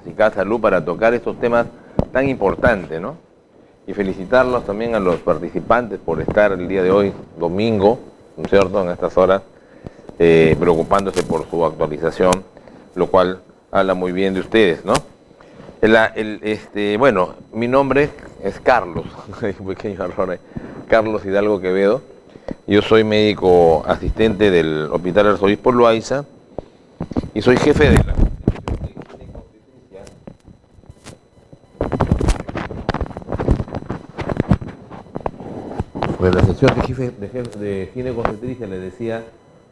Clínica Salud para tocar estos temas tan importantes, ¿no? Y felicitarlos también a los participantes por estar el día de hoy, domingo, ¿no es cierto?, en estas horas, preocupándose por su actualización, lo cual habla muy bien de ustedes, ¿no? Bueno, mi nombre es Carlos, un pequeño error, Carlos Hidalgo Quevedo. Yo soy médico asistente del Hospital Arzobispo Loaiza y soy jefe de la sección de jefe de ginecostetricia, le decía,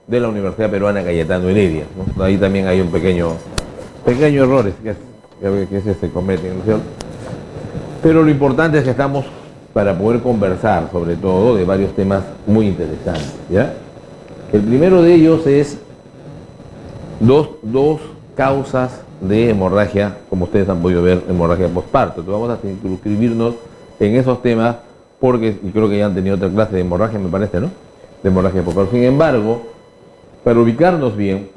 de la Universidad Peruana Cayetano Heredia, ¿no? Ahí también hay un pequeños errores que se cometen, ¿no es cierto? Pero lo importante es que estamos para poder conversar, sobre todo, de varios temas muy interesantes, ¿ya? El primero de ellos es dos causas de hemorragia, como ustedes han podido ver, hemorragia postparto. Entonces vamos a inscribirnos en esos temas porque, y creo que ya han tenido otra clase de hemorragia, me parece, ¿no? De hemorragia postparto. Sin embargo, para ubicarnos bien,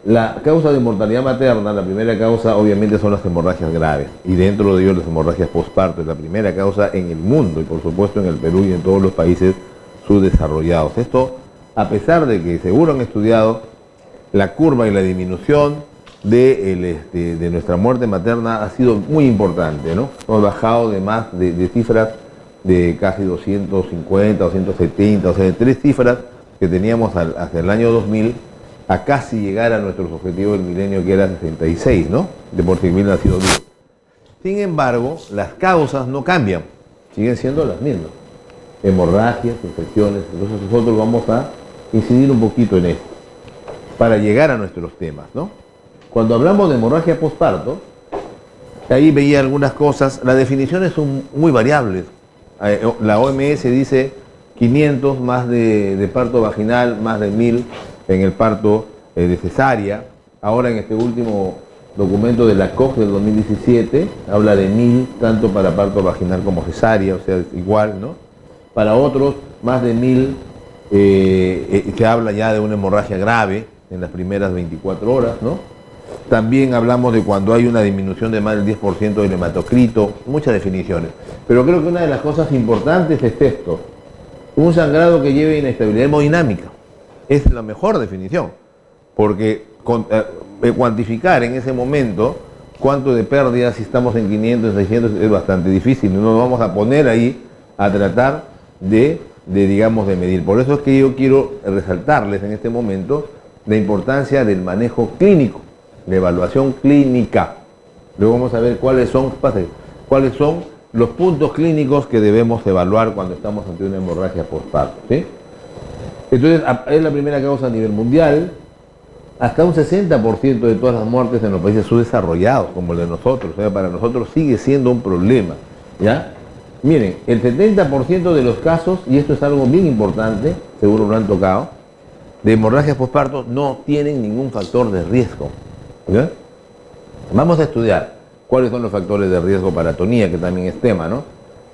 la causa de mortalidad materna, la primera causa obviamente son las hemorragias graves, y dentro de ellos las hemorragias postparto es la primera causa en el mundo y por supuesto en el Perú y en todos los países subdesarrollados. Esto, a pesar de que seguro han estudiado la curva y la disminución de nuestra muerte materna ha sido muy importante, ¿no? Hemos bajado de más de cifras de casi 250, 270, o sea, de 3 cifras que teníamos hacia el año 2000 a casi llegar a nuestros objetivos del milenio, que era 66, ¿no?, de por 100.000 nacidos vivos. Sin embargo, las causas no cambian, siguen siendo las mismas. Hemorragias, infecciones. Entonces nosotros vamos a incidir un poquito en esto para llegar a nuestros temas, ¿no? Cuando hablamos de hemorragia postparto, ahí veía algunas cosas, las definiciones son muy variables. La OMS dice 500 más de parto vaginal, más de 1000 en el parto de cesárea. Ahora en este último documento de la COG del 2017 habla de 1000 tanto para parto vaginal como cesárea, o sea, es igual, ¿no? Para otros, más de 1000 se habla ya de una hemorragia grave en las primeras 24 horas, ¿no? También hablamos de cuando hay una disminución de más del 10% del hematocrito, muchas definiciones. Pero creo que una de las cosas importantes es esto: un sangrado que lleve inestabilidad hemodinámica. Es la mejor definición, porque cuantificar en ese momento cuánto de pérdidas, si estamos en 500, en 600, es bastante difícil. No nos vamos a poner ahí a tratar de medir. Por eso es que yo quiero resaltarles en este momento la importancia del manejo clínico, de evaluación clínica. Luego vamos a ver cuáles son los puntos clínicos que debemos evaluar cuando estamos ante una hemorragia postparto, ¿sí? Entonces, es la primera causa a nivel mundial. Hasta un 60% de todas las muertes en los países subdesarrollados, como el de nosotros, o sea, para nosotros sigue siendo un problema, ¿ya? Miren, el 70% de los casos, y esto es algo bien importante, seguro lo han tocado, de hemorragias postparto no tienen ningún factor de riesgo, ¿ya? Vamos a estudiar cuáles son los factores de riesgo para atonía, que también es tema, ¿no?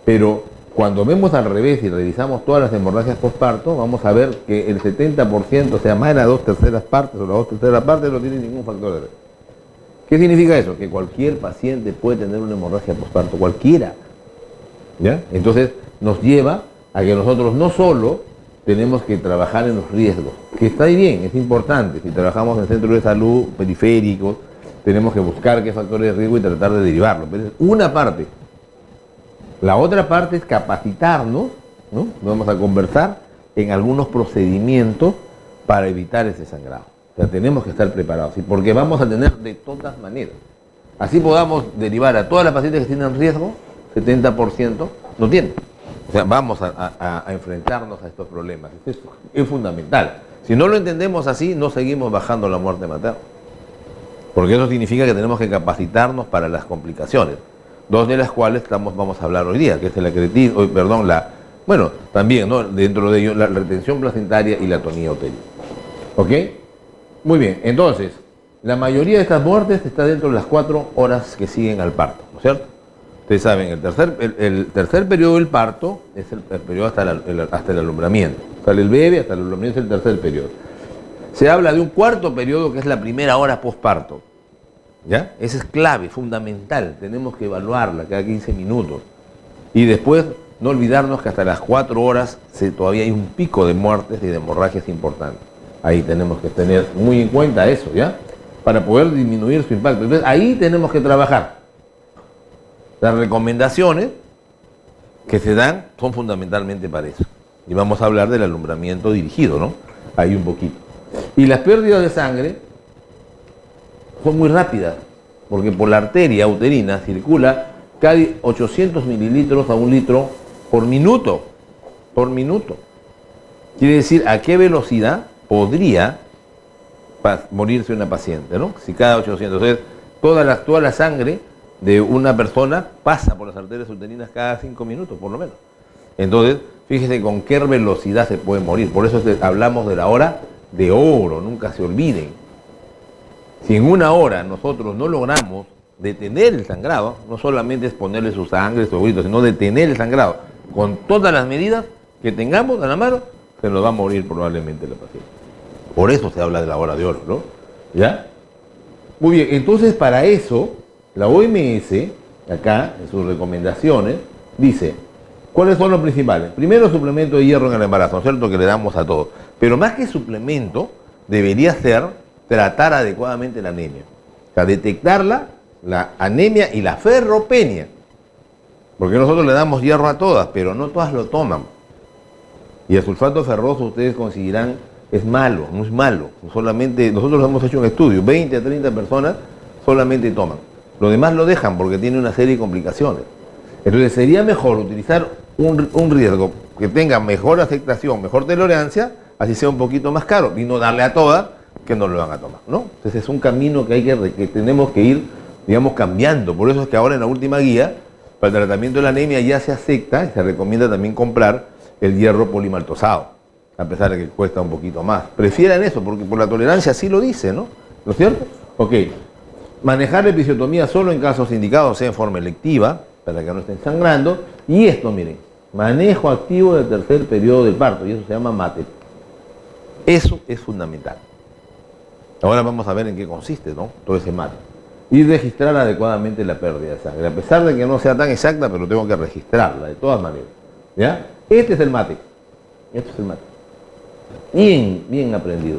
Pero cuando vemos al revés y revisamos todas las hemorragias postparto, vamos a ver que el 70%, o sea, más de las 2/3 partes o las 2/3 partes, no tienen ningún factor de riesgo. ¿Qué significa eso? Que cualquier paciente puede tener una hemorragia postparto, cualquiera, ¿ya? Entonces nos lleva a que nosotros no solo tenemos que trabajar en los riesgos, que está ahí bien, es importante. Si trabajamos en centros de salud periféricos, tenemos que buscar qué factores de riesgo y tratar de derivarlos. Pero es una parte. La otra parte es capacitarnos, ¿no? Vamos a conversar en algunos procedimientos para evitar ese sangrado. O sea, tenemos que estar preparados, ¿sí? Porque vamos a tener de todas maneras. Así podamos derivar a todas las pacientes que tienen riesgo, 70% no tienen. O sea, vamos a enfrentarnos a estos problemas. Esto es fundamental. Si no lo entendemos así, no seguimos bajando la muerte materna. Porque eso significa que tenemos que capacitarnos para las complicaciones. Dos de las cuales vamos a hablar hoy día, que es el acretismo, bueno, también, ¿no?, dentro de ello, la retención placentaria y la atonía uterina. ¿Ok? Muy bien, entonces, la mayoría de estas muertes está dentro de las 4 horas que siguen al parto, ¿no es cierto? Ustedes saben, el tercer periodo del parto es el periodo hasta el alumbramiento. Sale el bebé, hasta el alumbramiento es el tercer periodo. Se habla de un cuarto periodo que es la primera hora postparto. ¿Ya? Esa es clave, fundamental. Tenemos que evaluarla cada 15 minutos. Y después, no olvidarnos que hasta las 4 horas todavía hay un pico de muertes y de hemorragias importantes. Ahí tenemos que tener muy en cuenta eso, ¿ya? Para poder disminuir su impacto. Entonces, ahí tenemos que trabajar. Las recomendaciones que se dan son fundamentalmente para eso. Y vamos a hablar del alumbramiento dirigido, ¿no? Ahí un poquito. Y las pérdidas de sangre son muy rápidas, porque por la arteria uterina circula casi 800 mililitros a 1 litro por minuto. Por minuto. Quiere decir, ¿a qué velocidad podría morirse una paciente, ¿no? Si cada 800. Entonces, toda la sangre de una persona pasa por las arterias uterinas cada 5 minutos, por lo menos. Entonces, fíjese con qué velocidad se puede morir. Por eso hablamos de la hora de oro, nunca se olviden. Si en 1 hora nosotros no logramos detener el sangrado, no solamente es ponerle su sangre, su grito, sino detener el sangrado, con todas las medidas que tengamos a la mano, se nos va a morir probablemente la paciente. Por eso se habla de la hora de oro, ¿no? ¿Ya? Muy bien, entonces para eso, la OMS, acá, en sus recomendaciones, dice, ¿cuáles son los principales? Primero, suplemento de hierro en el embarazo, ¿no es cierto? Que le damos a todos. Pero más que suplemento, debería ser tratar adecuadamente la anemia. O sea, detectarla, la anemia y la ferropenia. Porque nosotros le damos hierro a todas, pero no todas lo toman. Y el sulfato ferroso, ustedes consideran, es malo, no es malo. Solamente, nosotros hemos hecho un estudio, 20 a 30 personas solamente toman. Los demás lo dejan porque tiene una serie de complicaciones. Entonces sería mejor utilizar un riesgo que tenga mejor aceptación, mejor tolerancia, así sea un poquito más caro, y no darle a todas que no lo van a tomar, ¿no? Entonces es un camino que tenemos que ir, digamos, cambiando. Por eso es que ahora en la última guía, para el tratamiento de la anemia ya se acepta y se recomienda también comprar el hierro polimaltosado, a pesar de que cuesta un poquito más. Prefieran eso, porque por la tolerancia sí lo dice, ¿no? ¿No es cierto? Ok. Manejar la episiotomía solo en casos indicados, sea en forma electiva, para que no estén sangrando. Y esto, miren, manejo activo del tercer periodo del parto, y eso se llama MATE. Eso es fundamental. Ahora vamos a ver en qué consiste, ¿no? Todo ese MATE. Y registrar adecuadamente la pérdida de sangre, a pesar de que no sea tan exacta, pero tengo que registrarla, de todas maneras. ¿Ya? Este es el MATE. Este es el MATE. Bien aprendido.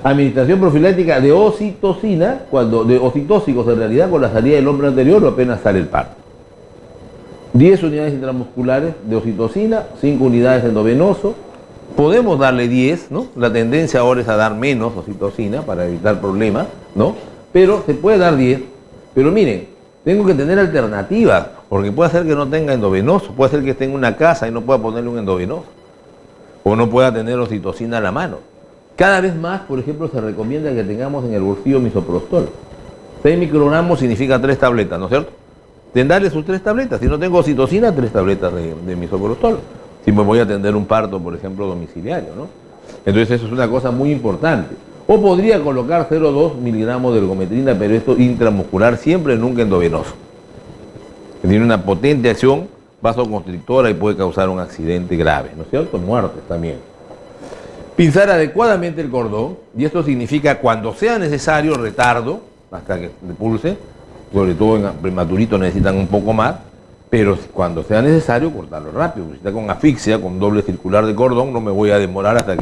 Administración profiláctica de oxitocina, de oxitóxicos en realidad con la salida del hombre anterior o apenas sale el parto. 10 unidades intramusculares de oxitocina, 5 unidades endovenoso. Podemos darle 10, ¿no? La tendencia ahora es a dar menos oxitocina para evitar problemas, ¿no? Pero se puede dar 10. Pero miren, tengo que tener alternativas, porque puede ser que no tenga endovenoso, puede ser que esté en una casa y no pueda ponerle un endovenoso, o no pueda tener oxitocina a la mano. Cada vez más, por ejemplo, se recomienda que tengamos en el bolsillo misoprostol. 6 microgramos significa 3 tabletas, ¿no es cierto? Darle sus 3 tabletas. Si no tengo oxitocina, 3 tabletas de misoprostol. Si me voy a atender un parto, por ejemplo, domiciliario, ¿no? Entonces eso es una cosa muy importante. O podría colocar 0,2 miligramos de ergometrina, pero esto intramuscular siempre, nunca endovenoso. Tiene una potente acción vasoconstrictora y puede causar un accidente grave, ¿no es cierto? Muertes también. Pinzar adecuadamente el cordón, y esto significa cuando sea necesario retardo, hasta que pulse, sobre todo en prematuritos necesitan un poco más, pero cuando sea necesario cortarlo rápido. Si está con asfixia, con doble circular de cordón, no me voy a demorar hasta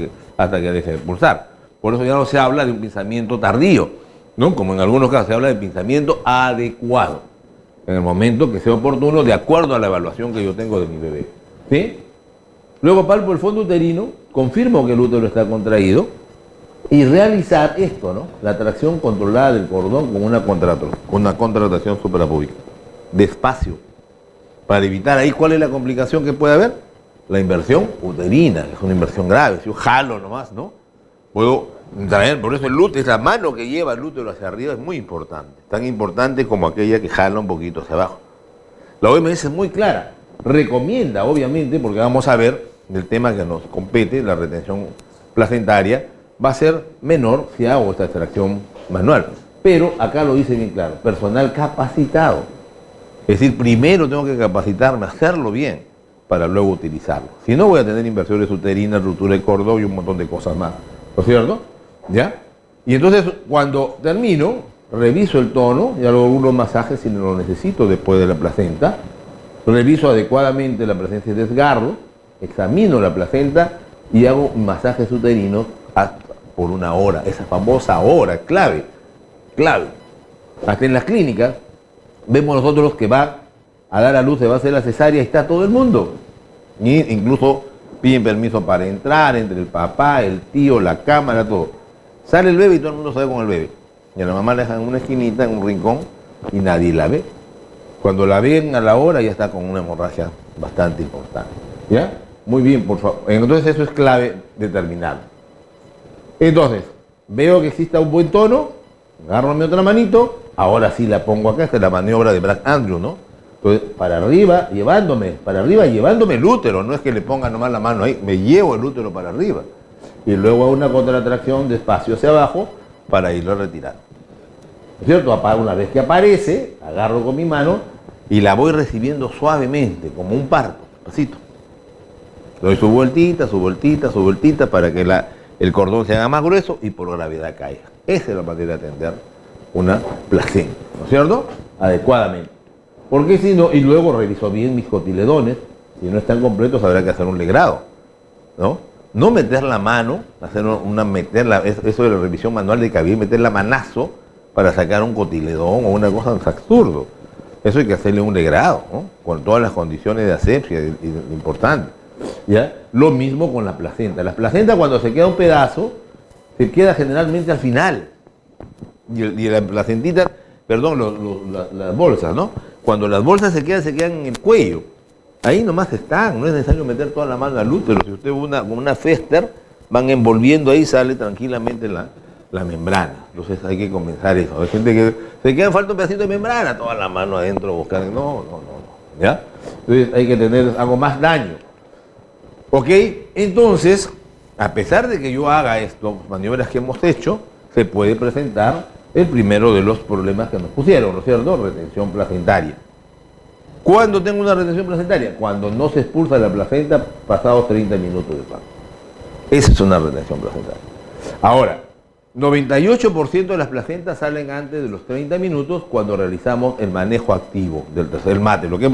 que deje de pulsar. Por eso ya no se habla de un pinzamiento tardío, ¿no? Como en algunos casos se habla de pinzamiento adecuado, en el momento que sea oportuno, de acuerdo a la evaluación que yo tengo de mi bebé. ¿Sí? Luego palpo el fondo uterino, confirmo que el útero está contraído y realizar esto, ¿no? La tracción controlada del cordón con una contractación suprapúbica. Despacio. Para evitar ahí, ¿cuál es la complicación que puede haber? La inversión uterina, que es una inversión grave. Si yo jalo nomás, ¿no? Puedo traer, por eso el útero, esa mano que lleva el útero hacia arriba es muy importante. Tan importante como aquella que jala un poquito hacia abajo. La OMS es muy clara. Recomienda, obviamente, porque vamos a ver del tema que nos compete, la retención placentaria, va a ser menor si hago esta extracción manual. Pero acá lo dice bien claro, personal capacitado. Es decir, primero tengo que capacitarme, hacerlo bien, para luego utilizarlo. Si no, voy a tener inversiones uterinas, ruptura de cordón y un montón de cosas más. ¿No es cierto? ¿Ya? Y entonces, cuando termino, reviso el tono y hago algunos masajes si lo necesito después de la placenta, reviso adecuadamente la presencia de desgarro, examino la placenta y hago masajes uterinos por una hora, esa famosa hora, clave. Hasta en las clínicas vemos nosotros que va a dar a luz, se va a hacer la cesárea y está todo el mundo. Y incluso piden permiso para entrar, entre el papá, el tío, la cámara, todo. Sale el bebé y todo el mundo sale con el bebé. Y a la mamá la dejan en una esquinita, en un rincón, y nadie la ve. Cuando la ven a la hora ya está con una hemorragia bastante importante. ¿Ya? Muy bien, por favor. Entonces eso es clave determinarlo. Entonces, veo que exista un buen tono, agarro mi otra manito, ahora sí la pongo acá, esta es la maniobra de Brad Andrews, ¿no? Entonces, para arriba, llevándome el útero, no es que le ponga nomás la mano ahí, me llevo el útero para arriba. Y luego hago una contracción despacio hacia abajo para irlo retirando. ¿No es cierto? Una vez que aparece, agarro con mi mano y la voy recibiendo suavemente, como un parto, despacito. Doy su vueltita para que el cordón se haga más grueso y por gravedad caiga. Esa es la manera de atender una placenta, ¿no es cierto? Adecuadamente. Porque si no, y luego reviso bien mis cotiledones, si no están completos habrá que hacer un legrado, ¿no? No meter la mano, eso de la revisión manual de cabello, meter la manazo para sacar un cotiledón o una cosa, es absurdo. Eso hay que hacerle un legrado, ¿no? Con todas las condiciones de asepsia importantes. ¿Ya? Lo mismo con la placenta. La placenta cuando se queda un pedazo, se queda generalmente al final. Y la placentita, las bolsas, ¿no? Cuando las bolsas se quedan en el cuello. Ahí nomás están, no es necesario meter toda la mano al útero. Si usted con una Fester, van envolviendo ahí, sale tranquilamente la membrana. Entonces hay que comenzar eso. Hay gente que se queda falta un pedacito de membrana, toda la mano adentro buscando. No. ¿Ya? Entonces hay que tener algo más daño. ¿Ok? Entonces, a pesar de que yo haga estas maniobras que hemos hecho, se puede presentar el primero de los problemas que nos pusieron, ¿no es cierto? Retención placentaria. ¿Cuándo tengo una retención placentaria? Cuando no se expulsa la placenta pasados 30 minutos de parto. Esa es una retención placentaria. Ahora, 98% de las placentas salen antes de los 30 minutos cuando realizamos el manejo activo del tercer mate, lo que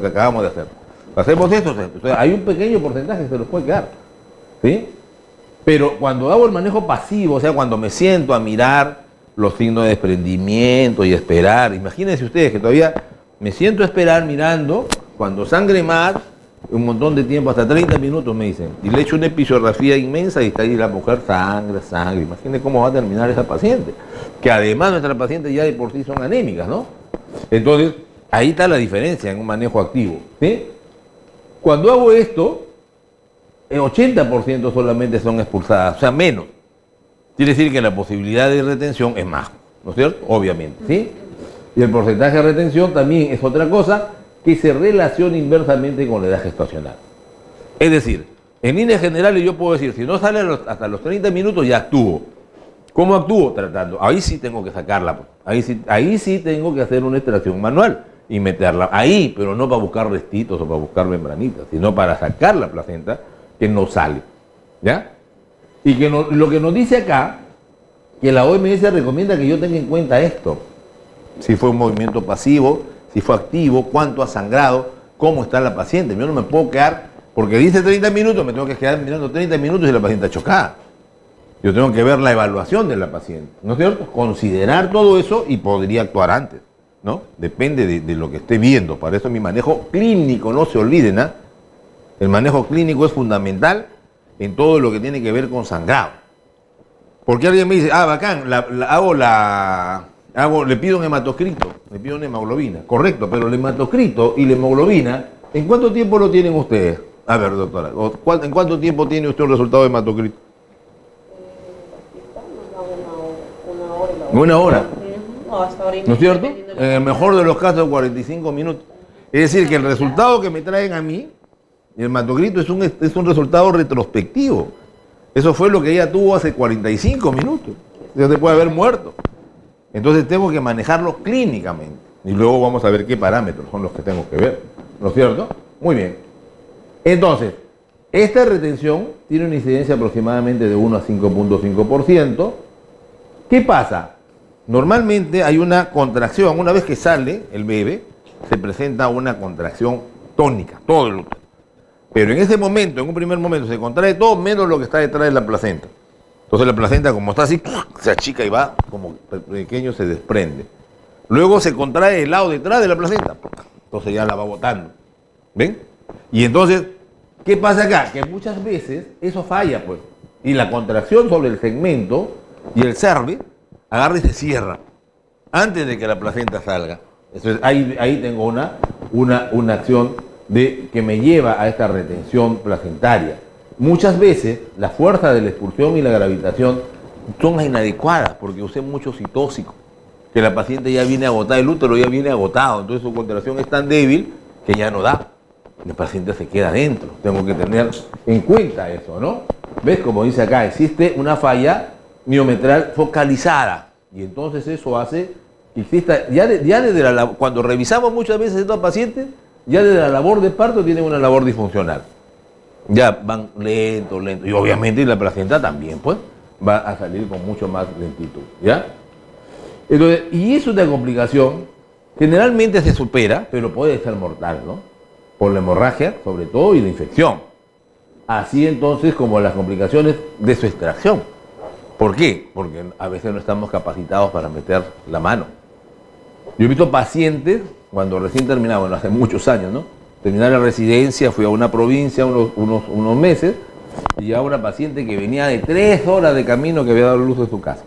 acabamos de hacer. Hacemos eso, entonces hay un pequeño porcentaje que se los puede quedar, ¿sí? Pero cuando hago el manejo pasivo, o sea, cuando me siento a mirar los signos de desprendimiento y esperar, imagínense ustedes que todavía me siento a esperar mirando, cuando sangre más, un montón de tiempo, hasta 30 minutos me dicen, y le echo una episografía inmensa y está ahí la mujer, sangre, imagínense cómo va a terminar esa paciente, que además nuestras pacientes ya de por sí son anémicas, ¿no? Entonces, ahí está la diferencia en un manejo activo, ¿sí? Cuando hago esto, el 80% solamente son expulsadas, o sea, menos. Quiere decir que la posibilidad de retención es más, ¿no es cierto? Obviamente, ¿sí? Y el porcentaje de retención también es otra cosa que se relaciona inversamente con la edad gestacional. Es decir, en líneas generales yo puedo decir, si no sale hasta los 30 minutos ya actúo. ¿Cómo actúo? Tratando. Ahí sí tengo que sacarla. Ahí sí tengo que hacer una extracción manual y meterla ahí, pero no para buscar restitos o para buscar membranitas, sino para sacar la placenta que no sale. ¿Ya? Y que lo que nos dice acá, que la OMS recomienda que yo tenga en cuenta esto. Si fue un movimiento pasivo, si fue activo, cuánto ha sangrado, cómo está la paciente. Yo no me puedo quedar, porque dice 30 minutos, me tengo que quedar mirando 30 minutos y la paciente está chocada. Yo tengo que ver la evaluación de la paciente, ¿no es cierto? Considerar todo eso y podría actuar antes, ¿no? Depende de lo que esté viendo. Para eso mi manejo clínico, no se olviden, ¿ah? El manejo clínico es fundamental en todo lo que tiene que ver con sangrado. Porque alguien me dice, bacán, le pido un hematocrito, le pido una hemoglobina. Correcto, pero el hematocrito y la hemoglobina, ¿en cuánto tiempo lo tienen ustedes? A ver, doctora, ¿en cuánto tiempo tiene usted un resultado de hematocrito? Una hora. ¿No es cierto? En el mejor de los casos, 45 minutos. Es decir, que el resultado que me traen a mí, el hematocrito, es un resultado retrospectivo. Eso fue lo que ella tuvo hace 45 minutos. Ya se puede haber muerto. Entonces tengo que manejarlo clínicamente. Y luego vamos a ver qué parámetros son los que tengo que ver. ¿No es cierto? Muy bien. Entonces, esta retención tiene una incidencia aproximadamente de 1 a 5.5%. ¿Qué pasa? Normalmente hay una contracción, una vez que sale el bebé, se presenta una contracción tónica, todo el útero. Pero en ese momento, en un primer momento, se contrae todo menos lo que está detrás de la placenta. Entonces la placenta, como está así, se achica y va como pequeño, se desprende. Luego se contrae el lado detrás de la placenta, entonces ya la va botando. ¿Ven? Y entonces, ¿qué pasa acá? Que muchas veces eso falla, pues. Y la contracción sobre el segmento y el cervi agarra y se cierra antes de que la placenta salga. Entonces ahí tengo una acción que me lleva a esta retención placentaria. Muchas veces la fuerza de la expulsión y la gravitación son inadecuadas porque usé mucho citóxico, que la paciente ya viene agotada, el útero ya viene agotado, entonces su contracción es tan débil que ya no da. El paciente se queda adentro. Tengo que tener en cuenta eso, ¿no? ¿Ves? Como dice acá, existe una falla miometral focalizada. Y entonces eso hace que exista, cuando revisamos muchas veces estos pacientes, ya desde la labor de parto tienen una labor disfuncional. Ya van lento. Y obviamente la placenta también, pues, va a salir con mucho más lentitud, ¿ya? Entonces, y es una complicación, generalmente se supera, pero puede ser mortal, ¿no? Por la hemorragia, sobre todo, y la infección. Así entonces como las complicaciones de su extracción. ¿Por qué? Porque a veces no estamos capacitados para meter la mano. Yo he visto pacientes, cuando recién terminaba, bueno, hace muchos años, ¿no? Terminé la residencia, fui a una provincia unos meses, y llegaba una paciente que venía de 3 horas de camino que había dado luz de su casa.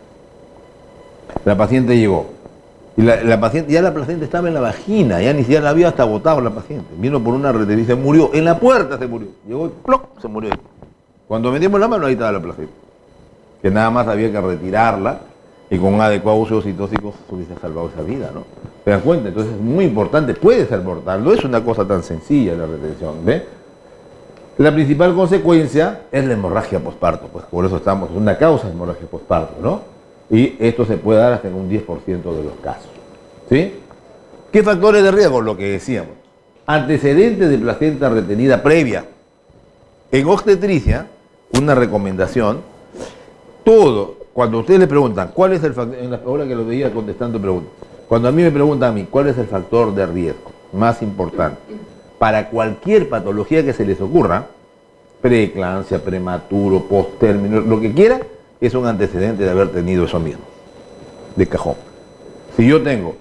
La paciente llegó. Y la paciente, ya la placenta estaba en la vagina, ya ni siquiera la había hasta botado la paciente. Vino por una retención y se murió. En la puerta se murió. Llegó y ¡ploc! Se murió. Cuando metimos la mano, ahí estaba la placenta. Que nada más había que retirarla y con un adecuado uso de citóxicos se hubiese salvado esa vida, ¿no? ¿Te das cuenta? Entonces es muy importante, puede ser mortal, no es una cosa tan sencilla la retención, ¿ves? La principal consecuencia es la hemorragia posparto, pues por eso estamos, es una causa de hemorragia posparto, ¿no? Y esto se puede dar hasta en un 10% de los casos, ¿sí? ¿Qué factores de riesgo? Lo que decíamos. Antecedentes de placenta retenida previa. En obstetricia, una recomendación, cuando ustedes le preguntan, ¿cuál es el factor? En la hora que lo veía contestando preguntas, cuando a mí me preguntan a mí, ¿cuál es el factor de riesgo más importante para cualquier patología que se les ocurra, preeclampsia, prematuro, posttérmino, lo que quiera, es un antecedente de haber tenido eso mismo, de cajón. Si yo tengo,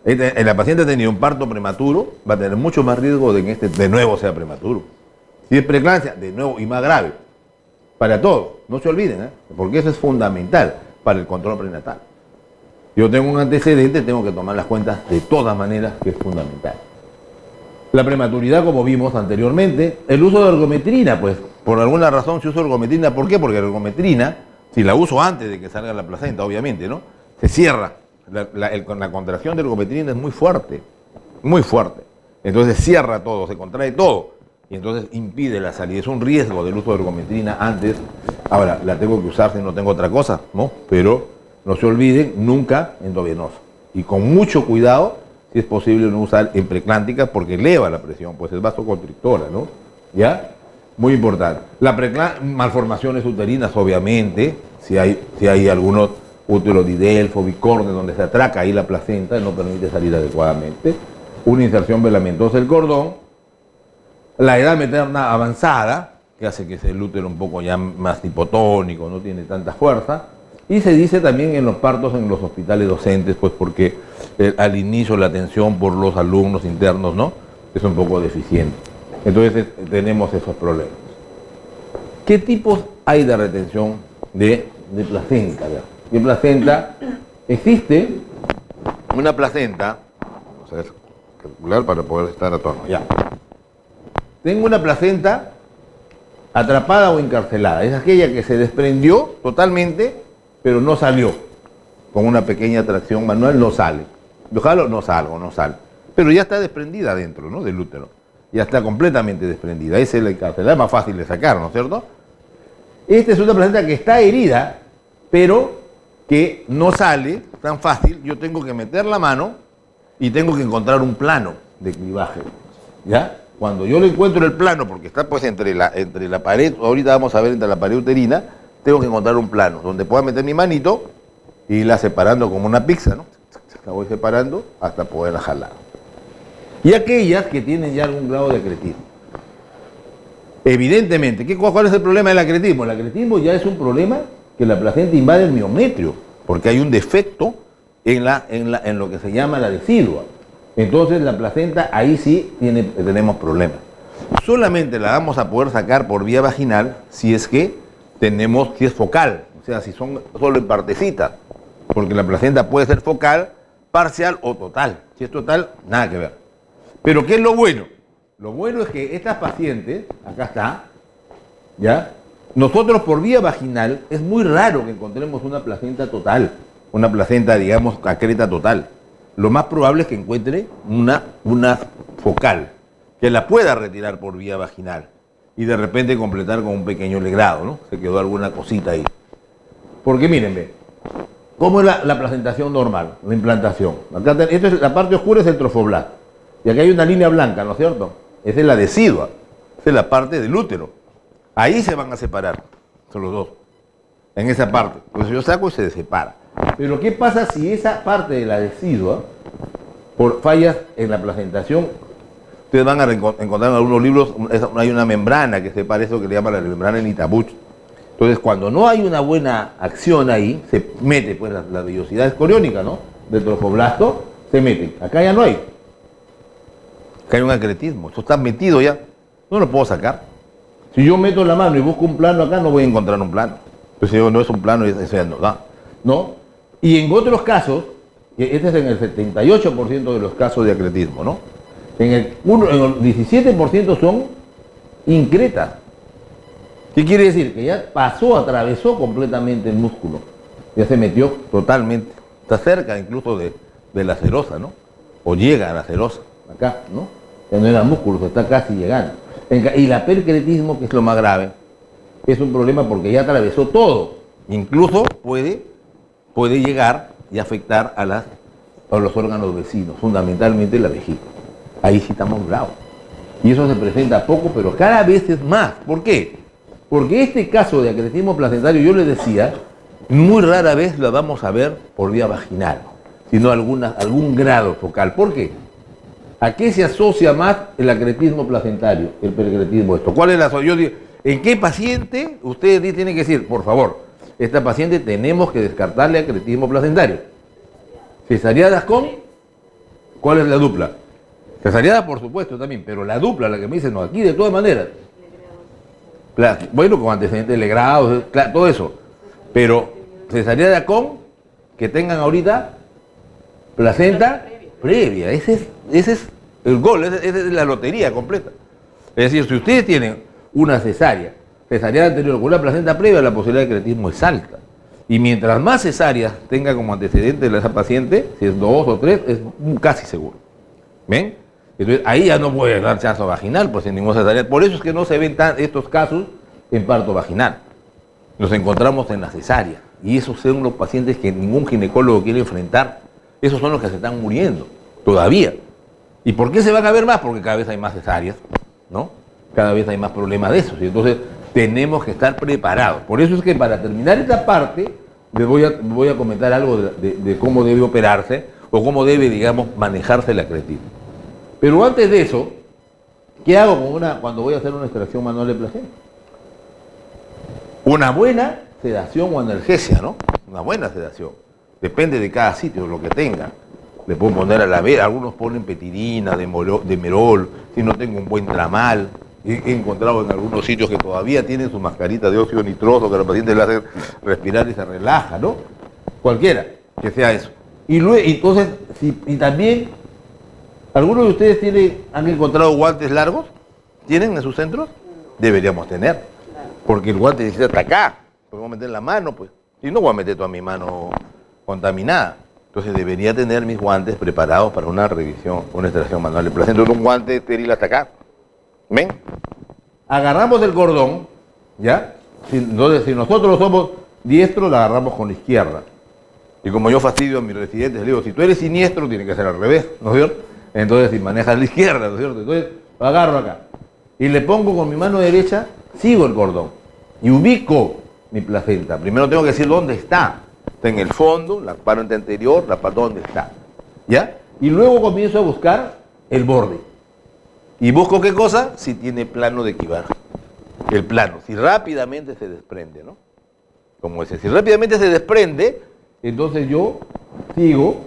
la paciente ha tenido un parto prematuro, va a tener mucho más riesgo de que este de nuevo sea prematuro. Si es preeclampsia, de nuevo y más grave. Para todo, no se olviden, porque eso es fundamental para el control prenatal. Yo tengo un antecedente, tengo que tomar las cuentas de todas maneras, que es fundamental. La prematuridad, como vimos anteriormente, el uso de ergometrina, pues por alguna razón se usa ergometrina. ¿Por qué? Porque la ergometrina, si la uso antes de que salga la placenta, obviamente, ¿no? Se cierra. La contracción de ergometrina es muy fuerte, muy fuerte. Entonces cierra todo, se contrae todo. Y entonces impide la salida. Es un riesgo del uso de ergometrina antes. Ahora, la tengo que usar si no tengo otra cosa, ¿no? Pero no se olviden, nunca endovenosa. Y con mucho cuidado, si es posible, no usar en preclántica porque eleva la presión, pues es vasoconstrictora, ¿no? ¿Ya? Muy importante. Malformaciones uterinas, obviamente, si hay algunos úteros de Delfo, bicorne, donde se atraca ahí la placenta y no permite salir adecuadamente. Una inserción velamentosa del cordón. La edad materna avanzada, que hace que sea el útero un poco ya más hipotónico, no tiene tanta fuerza. Y se dice también en los partos en los hospitales docentes, pues porque al inicio la atención por los alumnos internos, ¿no?, es un poco deficiente. Entonces tenemos esos problemas. ¿Qué tipos hay de retención de placenta? De placenta, existe una placenta, vamos a ver, calcular para poder estar a tono, ya. Tengo una placenta atrapada o encarcelada. Es aquella que se desprendió totalmente, pero no salió. Con una pequeña tracción manual no sale. Lo jalo, no salgo, no sale. Pero ya está desprendida dentro, ¿no?, del útero. Ya está completamente desprendida. Esa es la encarcelada, es más fácil de sacar, ¿no es cierto? Esta es una placenta que está herida, pero que no sale tan fácil. Yo tengo que meter la mano y tengo que encontrar un plano de clivaje, ¿ya? Cuando yo le encuentro el plano, porque está pues entre la pared, ahorita vamos a ver entre la pared uterina, tengo que encontrar un plano donde pueda meter mi manito y irla separando como una pizza, ¿no? La voy separando hasta poderla jalar. Y aquellas que tienen ya algún grado de acretismo. Evidentemente, ¿cuál es el problema del acretismo? El acretismo ya es un problema que la placenta invade el miometrio, porque hay un defecto en lo que se llama la decidua. Entonces la placenta ahí sí tenemos problemas. Solamente la vamos a poder sacar por vía vaginal si es focal, o sea, si son solo en partecita, porque la placenta puede ser focal, parcial o total. Si es total, nada que ver. Pero ¿qué es lo bueno? Lo bueno es que estas pacientes, acá está, ¿ya? Nosotros por vía vaginal es muy raro que encontremos una placenta total, una placenta, digamos, acreta total. Lo más probable es que encuentre una focal, que la pueda retirar por vía vaginal y de repente completar con un pequeño legrado, ¿no? Se quedó alguna cosita ahí. Porque mírenme, ¿cómo es la placentación normal, la implantación? Acá, la parte oscura es el trofoblasto. Y aquí hay una línea blanca, ¿no es cierto? Esa es la decidua, esa es la parte del útero. Ahí se van a separar, son los dos, en esa parte. Entonces yo saco y se separa. Pero ¿qué pasa si esa parte de la decidua, por fallas en la placentación, ustedes van a encontrar en algunos libros, hay una membrana que separa eso que le llaman la membrana en Itabuch. Entonces cuando no hay una buena acción ahí, se mete pues la vellosidad coriónica, ¿no? Del trofoblasto, se mete. Acá ya no hay. Acá hay un acretismo, esto está metido ya, no lo puedo sacar. Si yo meto la mano y busco un plano acá, no voy a encontrar un plano. Entonces digo, no es un plano, eso ya no da. ¿No? Y en otros casos, este es en el 78% de los casos de acretismo, ¿no? En el 17% son incretas. ¿Qué quiere decir? Que ya atravesó completamente el músculo. Ya se metió totalmente. Está cerca incluso de la serosa, ¿no? O llega a la serosa, acá, ¿no? Ya no era músculo, está casi llegando. Y la percretismo, que es lo más grave, es un problema porque ya atravesó todo. Incluso puede llegar y afectar a los órganos vecinos, fundamentalmente la vejiga. Ahí sí estamos bravos. Y eso se presenta poco, pero cada vez es más. ¿Por qué? Porque este caso de acretismo placentario, yo les decía, muy rara vez lo vamos a ver por vía vaginal, sino algún grado focal. ¿Por qué? ¿A qué se asocia más el acretismo placentario, el percretismo esto? ¿Cuál es la asociación? ¿En qué paciente ustedes tienen que decir, por favor, esta paciente tenemos que descartarle acretismo placentario? ¿Cesariadas con? ¿Cuál es la dupla? Cesariada, por supuesto, también, pero la dupla, la que me dicen, no, aquí de todas maneras. Bueno, con antecedentes legrados, todo eso. Pero cesariada con, que tengan ahorita placenta previa. Ese es el gol, esa es la lotería completa. Es decir, si ustedes tienen una cesárea anterior con una placenta previa, la posibilidad de acretismo es alta. Y mientras más cesáreas tenga como antecedente esa paciente, si es 2 o 3, es casi seguro. ¿Ven? Entonces ahí ya no puede dar chanzo vaginal, pues en ninguna cesárea. Por eso es que no se ven estos casos en parto vaginal. Nos encontramos en la cesárea. Y esos son los pacientes que ningún ginecólogo quiere enfrentar. Esos son los que se están muriendo, todavía. ¿Y por qué se van a ver más? Porque cada vez hay más cesáreas, ¿no? Cada vez hay más problemas de esos. Y entonces tenemos que estar preparados. Por eso es que para terminar esta parte, les voy a comentar algo de cómo debe operarse o cómo debe, digamos, manejarse el acretismo. Pero antes de eso, ¿qué hago cuando voy a hacer una extracción manual de placenta? Una buena sedación o analgesia, ¿no? Una buena sedación. Depende de cada sitio, lo que tengan. Le puedo poner a la vez, algunos ponen petidina, de merol, si no tengo un buen tramal. He encontrado en algunos sitios que todavía tienen su mascarita de óxido nitroso, que a los pacientes le hacen respirar y se relaja, ¿no? Cualquiera que sea eso. Y entonces, y también, ¿algunos de ustedes han encontrado guantes largos? ¿Tienen en sus centros? Deberíamos tener. Porque el guante necesita hasta acá. Podemos meter la mano, pues. Si no voy a meter toda mi mano contaminada. Entonces debería tener mis guantes preparados para una revisión, una extracción manual de placenta. Un guante estéril hasta acá. ¿Ven? Agarramos el cordón, ¿ya? Entonces, si nosotros somos diestros, la agarramos con la izquierda. Y como yo fastidio a mis residentes, les digo, si tú eres siniestro, tiene que ser al revés, ¿no es cierto? Entonces, si manejas la izquierda, ¿no es cierto? Entonces, lo agarro acá. Y le pongo con mi mano derecha, sigo el cordón. Y ubico mi placenta. Primero tengo que decir dónde está. está en el fondo, la parte anterior, la parte donde está, ¿ya? Y luego comienzo a buscar el borde. ¿Y busco qué cosa? Si tiene plano de clivaje. El plano, si rápidamente se desprende, ¿no? Como ese, si rápidamente se desprende, entonces yo sigo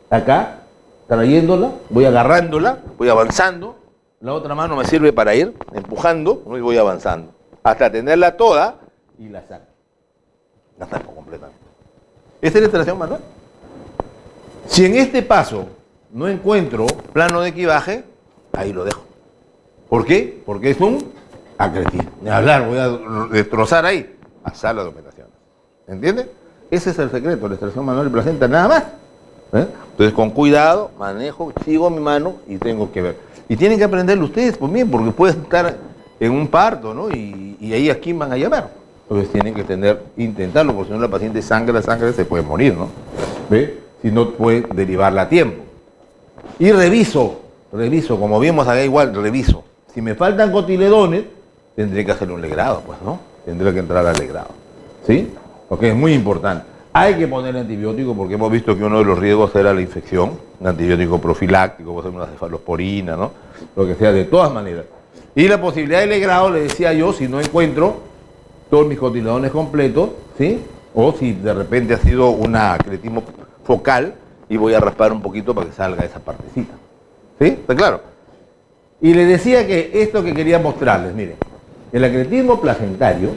acá, trayéndola, voy agarrándola, voy avanzando, la otra mano me sirve para ir empujando, ¿no? Y voy avanzando, hasta tenerla toda y la saco. La saco completamente. Esa es la instalación manual. Si en este paso no encuentro plano de clivaje, ahí lo dejo. ¿Por qué? Porque es un acretismo. Ni hablar, voy a destrozar ahí a sala de operaciones. ¿Entiendes? Ese es el secreto, la extracción manual de placenta, nada más. Entonces, con cuidado, manejo, sigo mi mano y tengo que ver. Y tienen que aprenderlo ustedes también, porque pueden estar en un parto, ¿no? Y ahí a quién van a llamar. Entonces tienen que intentarlo, porque si no la paciente sangra, se puede morir, ¿no? ¿Ve? Si no puede derivarla a tiempo. Y reviso, como vimos acá igual, reviso. Si me faltan cotiledones, tendré que hacer un legrado, pues, ¿no? Tendré que entrar al legrado. ¿Sí? Porque es muy importante. Hay que poner antibiótico porque hemos visto que uno de los riesgos era la infección, un antibiótico profiláctico, puede ser una cefalosporina, ¿no? Lo que sea, de todas maneras. Y la posibilidad de legrado, le decía yo, si no encuentro todos mis cotiledones completos, ¿sí? O si de repente ha sido un acretismo focal y voy a raspar un poquito para que salga esa partecita. ¿Sí? ¿Está claro? Y le decía que esto que quería mostrarles, miren, el acretismo placentario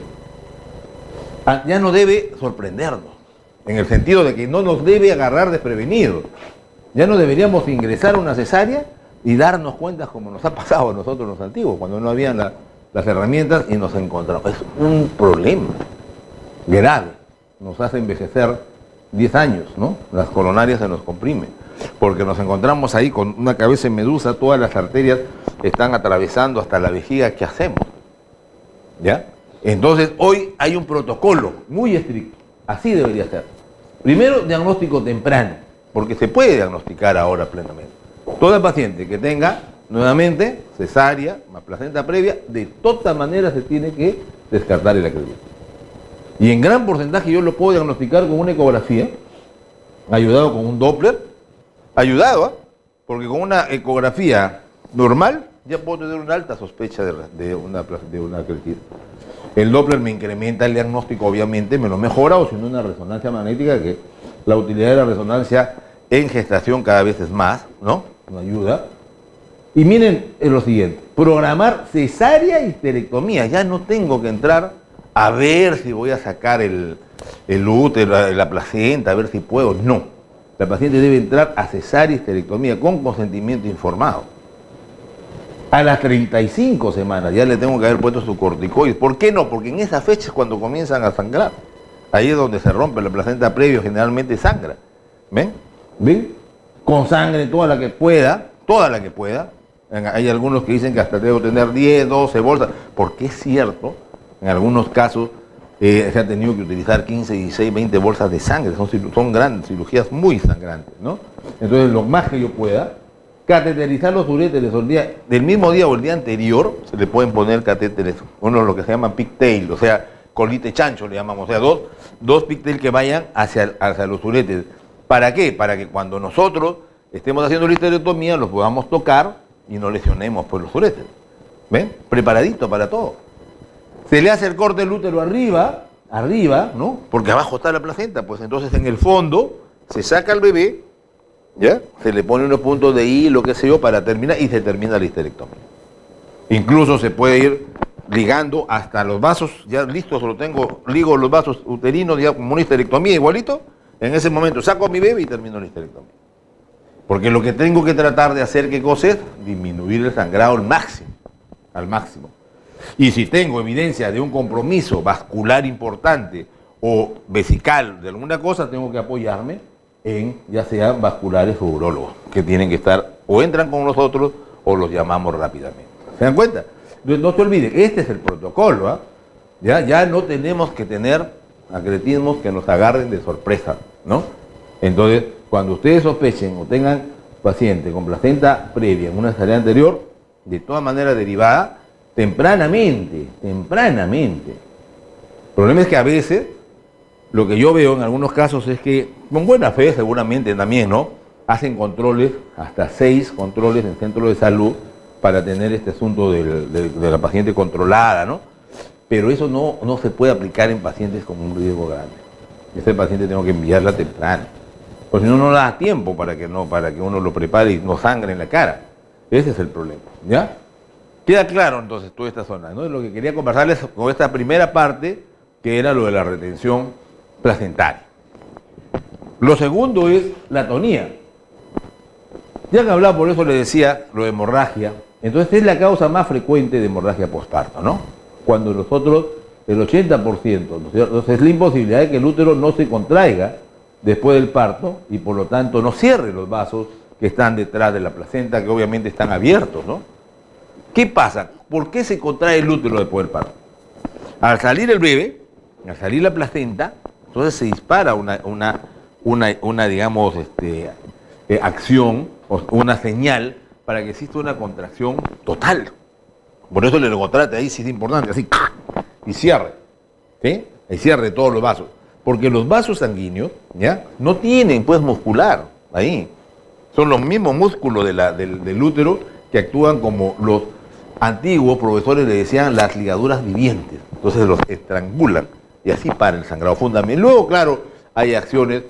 ya no debe sorprendernos, en el sentido de que no nos debe agarrar desprevenidos. Ya no deberíamos ingresar a una cesárea y darnos cuenta como nos ha pasado a nosotros los antiguos, cuando no habían las herramientas y nos encontramos. Es un problema grave, nos hace envejecer 10 años, ¿no? Las coronarias se nos comprimen, porque nos encontramos ahí con una cabeza en medusa, todas las arterias están atravesando hasta la vejiga. ¿Qué hacemos? ¿Ya? Entonces, hoy hay un protocolo muy estricto, así debería ser. Primero, diagnóstico temprano, porque se puede diagnosticar ahora plenamente. Toda paciente que tenga, nuevamente, cesárea, más placenta previa, de todas maneras se tiene que descartar el acretismo. Y en gran porcentaje yo lo puedo diagnosticar con una ecografía, ayudado con un Doppler, porque con una ecografía normal ya puedo tener una alta sospecha de una acretismo. El Doppler me incrementa el diagnóstico, obviamente, me lo mejora, o si no una resonancia magnética, que la utilidad de la resonancia en gestación cada vez es más, ¿no? Me ayuda. Y miren lo siguiente, programar cesárea y histerectomía. Ya no tengo que entrar a ver si voy a sacar el útero, la placenta, a ver si puedo. No, la paciente debe entrar a cesárea y histerectomía con consentimiento informado. A las 35 semanas ya le tengo que haber puesto su corticoides. ¿Por qué no? Porque en esa fecha es cuando comienzan a sangrar. Ahí es donde se rompe la placenta previa, generalmente sangra. ¿Ven? ¿Ven? Con sangre toda la que pueda. Hay algunos que dicen que hasta debo tener 10, 12 bolsas, porque es cierto, en algunos casos se ha tenido que utilizar 15, 16, 20 bolsas de sangre. Son grandes cirugías muy sangrantes, ¿no? Entonces, lo más que yo pueda, cateterizar los uréteres del mismo día o el día anterior, se le pueden poner catéteres, uno lo que se llama pigtail, o sea, colite chancho le llamamos, o sea, dos pigtail que vayan hacia los uréteres. ¿Para qué? Para que cuando nosotros estemos haciendo la histerectomía los podamos tocar y no lesionemos pues los uréteres. ¿Ven? Preparadito para todo. Se le hace el corte del útero arriba, ¿no? Porque abajo está la placenta, pues entonces en el fondo se saca al bebé, ¿ya? Se le pone unos puntos de hilo, qué sé yo, para terminar, y se termina la histerectomía. Incluso se puede ir ligando hasta los vasos, ya listos, ligo los vasos uterinos, ya como una histerectomía igualito. En ese momento saco a mi bebé y termino la histerectomía. Porque lo que tengo que tratar de hacer, ¿qué cosa es? Disminuir el sangrado al máximo. Y si tengo evidencia de un compromiso vascular importante o vesical de alguna cosa, tengo que apoyarme en ya sean vasculares o urólogos, que tienen que estar, o entran con nosotros o los llamamos rápidamente. ¿Se dan cuenta? No se olviden, este es el protocolo, ¿ah? Ya no tenemos que tener acretismos que nos agarren de sorpresa, ¿no? Entonces, cuando ustedes sospechen o tengan paciente con placenta previa en una cesárea anterior, de todas maneras derivada, tempranamente. El problema es que a veces Lo que yo veo en algunos casos es que, con buena fe seguramente también, ¿no? Hacen controles, hasta 6 controles en centros de salud para tener este asunto de la paciente controlada, ¿no? Pero eso no se puede aplicar en pacientes con un riesgo grande. Ese paciente tengo que enviarla temprano. Porque si no, no da tiempo para que uno lo prepare y no sangre en la cara. Ese es el problema, ¿ya? Queda claro entonces toda esta zona, ¿no? Lo que quería conversarles con esta primera parte, que era lo de la retención placentaria. Lo segundo es la atonía. Ya que hablaba, por eso le decía lo de hemorragia. Entonces es la causa más frecuente de hemorragia postparto, ¿no? Cuando nosotros, el 80%, ¿no es cierto? Entonces es la imposibilidad de que el útero no se contraiga después del parto y por lo tanto no cierre los vasos que están detrás de la placenta, que obviamente están abiertos, ¿no? ¿Qué pasa? ¿Por qué se contrae el útero después del parto? Al salir el bebé, al salir la placenta, entonces se dispara una digamos, acción, una señal para que exista una contracción total. Por eso el ergotrate ahí sí es importante, así, y cierre, ¿sí? El cierre de todos los vasos. Porque los vasos sanguíneos, ¿ya? No tienen, pues, muscular, ahí. Son los mismos músculos del útero que actúan como los antiguos profesores le decían las ligaduras vivientes. Entonces los estrangulan y así para el sangrado fundamental. Luego, claro, hay acciones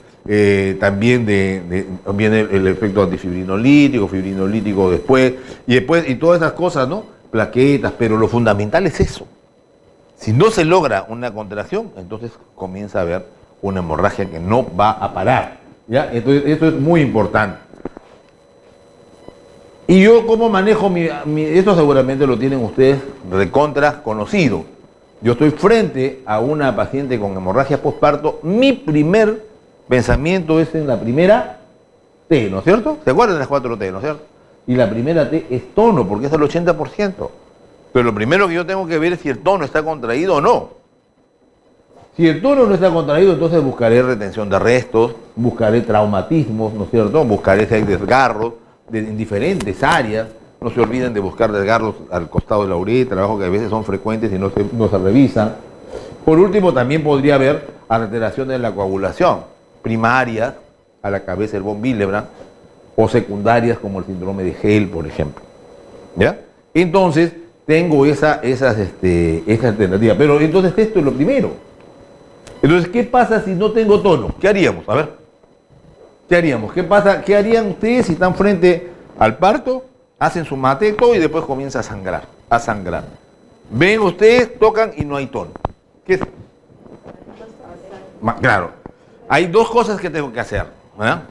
también viene el efecto fibrinolítico después, y todas esas cosas, ¿no? Plaquetas, pero lo fundamental es eso. Si no se logra una contracción, entonces comienza a haber una hemorragia que no va a parar, ¿ya? Entonces, esto es muy importante. Y yo, ¿cómo manejo esto seguramente lo tienen ustedes recontra conocido. Yo estoy frente a una paciente con hemorragia postparto, mi primer pensamiento es en la primera T, ¿no es cierto? ¿Se acuerdan de las 4 T, no es cierto? Y la primera T es tono, porque es el 80%. Pero lo primero que yo tengo que ver es si el tono está contraído o no. Si el tono no está contraído, entonces buscaré retención de restos, buscaré traumatismos, ¿no es cierto? Buscaré si hay desgarros en diferentes áreas. No se olviden de buscar desgarros al costado de la uretra, que a veces son frecuentes y no se revisan. Por último, también podría haber alteraciones en la coagulación, primarias a la cabeza del von Willebrand, o secundarias como el síndrome de Hale, por ejemplo. ¿Ya? Entonces, tengo esa alternativa. Pero entonces esto es lo primero. Entonces, ¿qué pasa si no tengo tono? ¿Qué haríamos? A ver. ¿Qué haríamos? ¿Qué pasa? ¿Qué harían ustedes si están frente al parto, hacen su mateto y después comienza a sangrar? A sangrar. Ven ustedes, tocan y no hay tono. ¿Qué es? Claro. Hay 2 cosas que tengo que hacer, ¿verdad?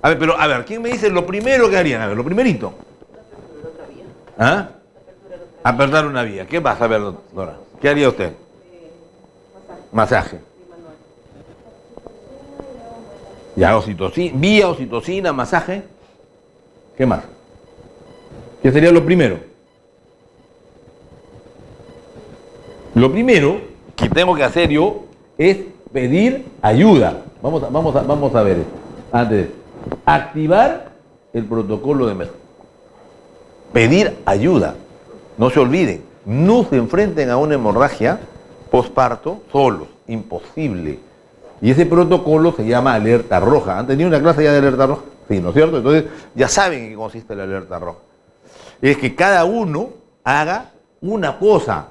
A ver, ¿quién me dice lo primero que harían? A ver, lo primerito. ¿Ah? Apertar una vía. ¿Qué más? A ver, doctora. ¿Qué haría usted? Masaje. Ya, vía, oxitocina, masaje. ¿Qué más? ¿Qué sería lo primero? Lo primero que tengo que hacer yo es pedir ayuda. Vamos a ver esto. Antes, activar el protocolo de emergencia. Pedir ayuda. No se olviden, no se enfrenten a una hemorragia postparto solos, imposible. Y ese protocolo se llama alerta roja. ¿Han tenido una clase ya de alerta roja? Sí, ¿no es cierto? Entonces ya saben en qué consiste la alerta roja. Es que cada uno haga una cosa.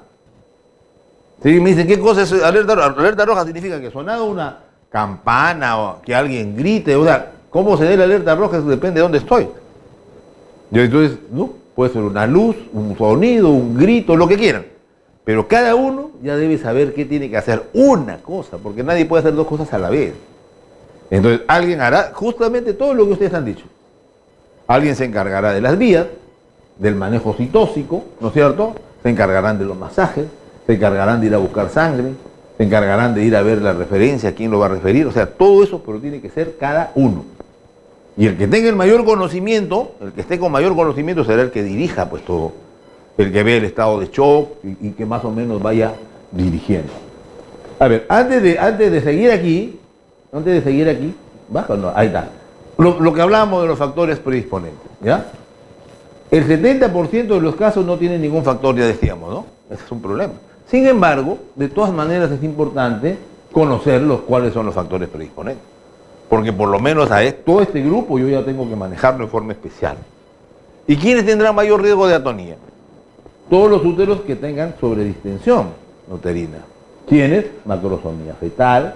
¿Sí? Me dicen, ¿qué cosa es alerta roja? Alerta roja significa que sonado una campana o que alguien grite. O sea, ¿cómo se dé la alerta roja? Eso depende de dónde estoy. Y entonces, ¿no? Puede ser una luz, un sonido, un grito, lo que quieran. Pero cada uno ya debe saber qué tiene que hacer una cosa, porque nadie puede hacer 2 cosas a la vez. Entonces, alguien hará justamente todo lo que ustedes han dicho. Alguien se encargará de las vías, del manejo citóxico, ¿no es cierto? Se encargarán de los masajes, se encargarán de ir a buscar sangre, se encargarán de ir a ver la referencia, quién lo va a referir, o sea, todo eso, pero tiene que ser cada uno. Y el que tenga el mayor conocimiento, el que esté con mayor conocimiento será el que dirija pues todo, el que ve el estado de shock y que más o menos vaya dirigiendo. A ver, antes de seguir aquí, baja o no, ahí está. Lo que hablábamos de los factores predisponentes, ¿ya? El 70% de los casos no tienen ningún factor, ya decíamos, ¿no? Ese es un problema. Sin embargo, de todas maneras es importante conocer cuáles son los factores predisponentes. Porque por lo menos todo este grupo yo ya tengo que manejarlo de forma especial. ¿Y quiénes tendrán mayor riesgo de atonía? Todos los úteros que tengan sobredistensión uterina. ¿Quiénes? Macrosomía fetal,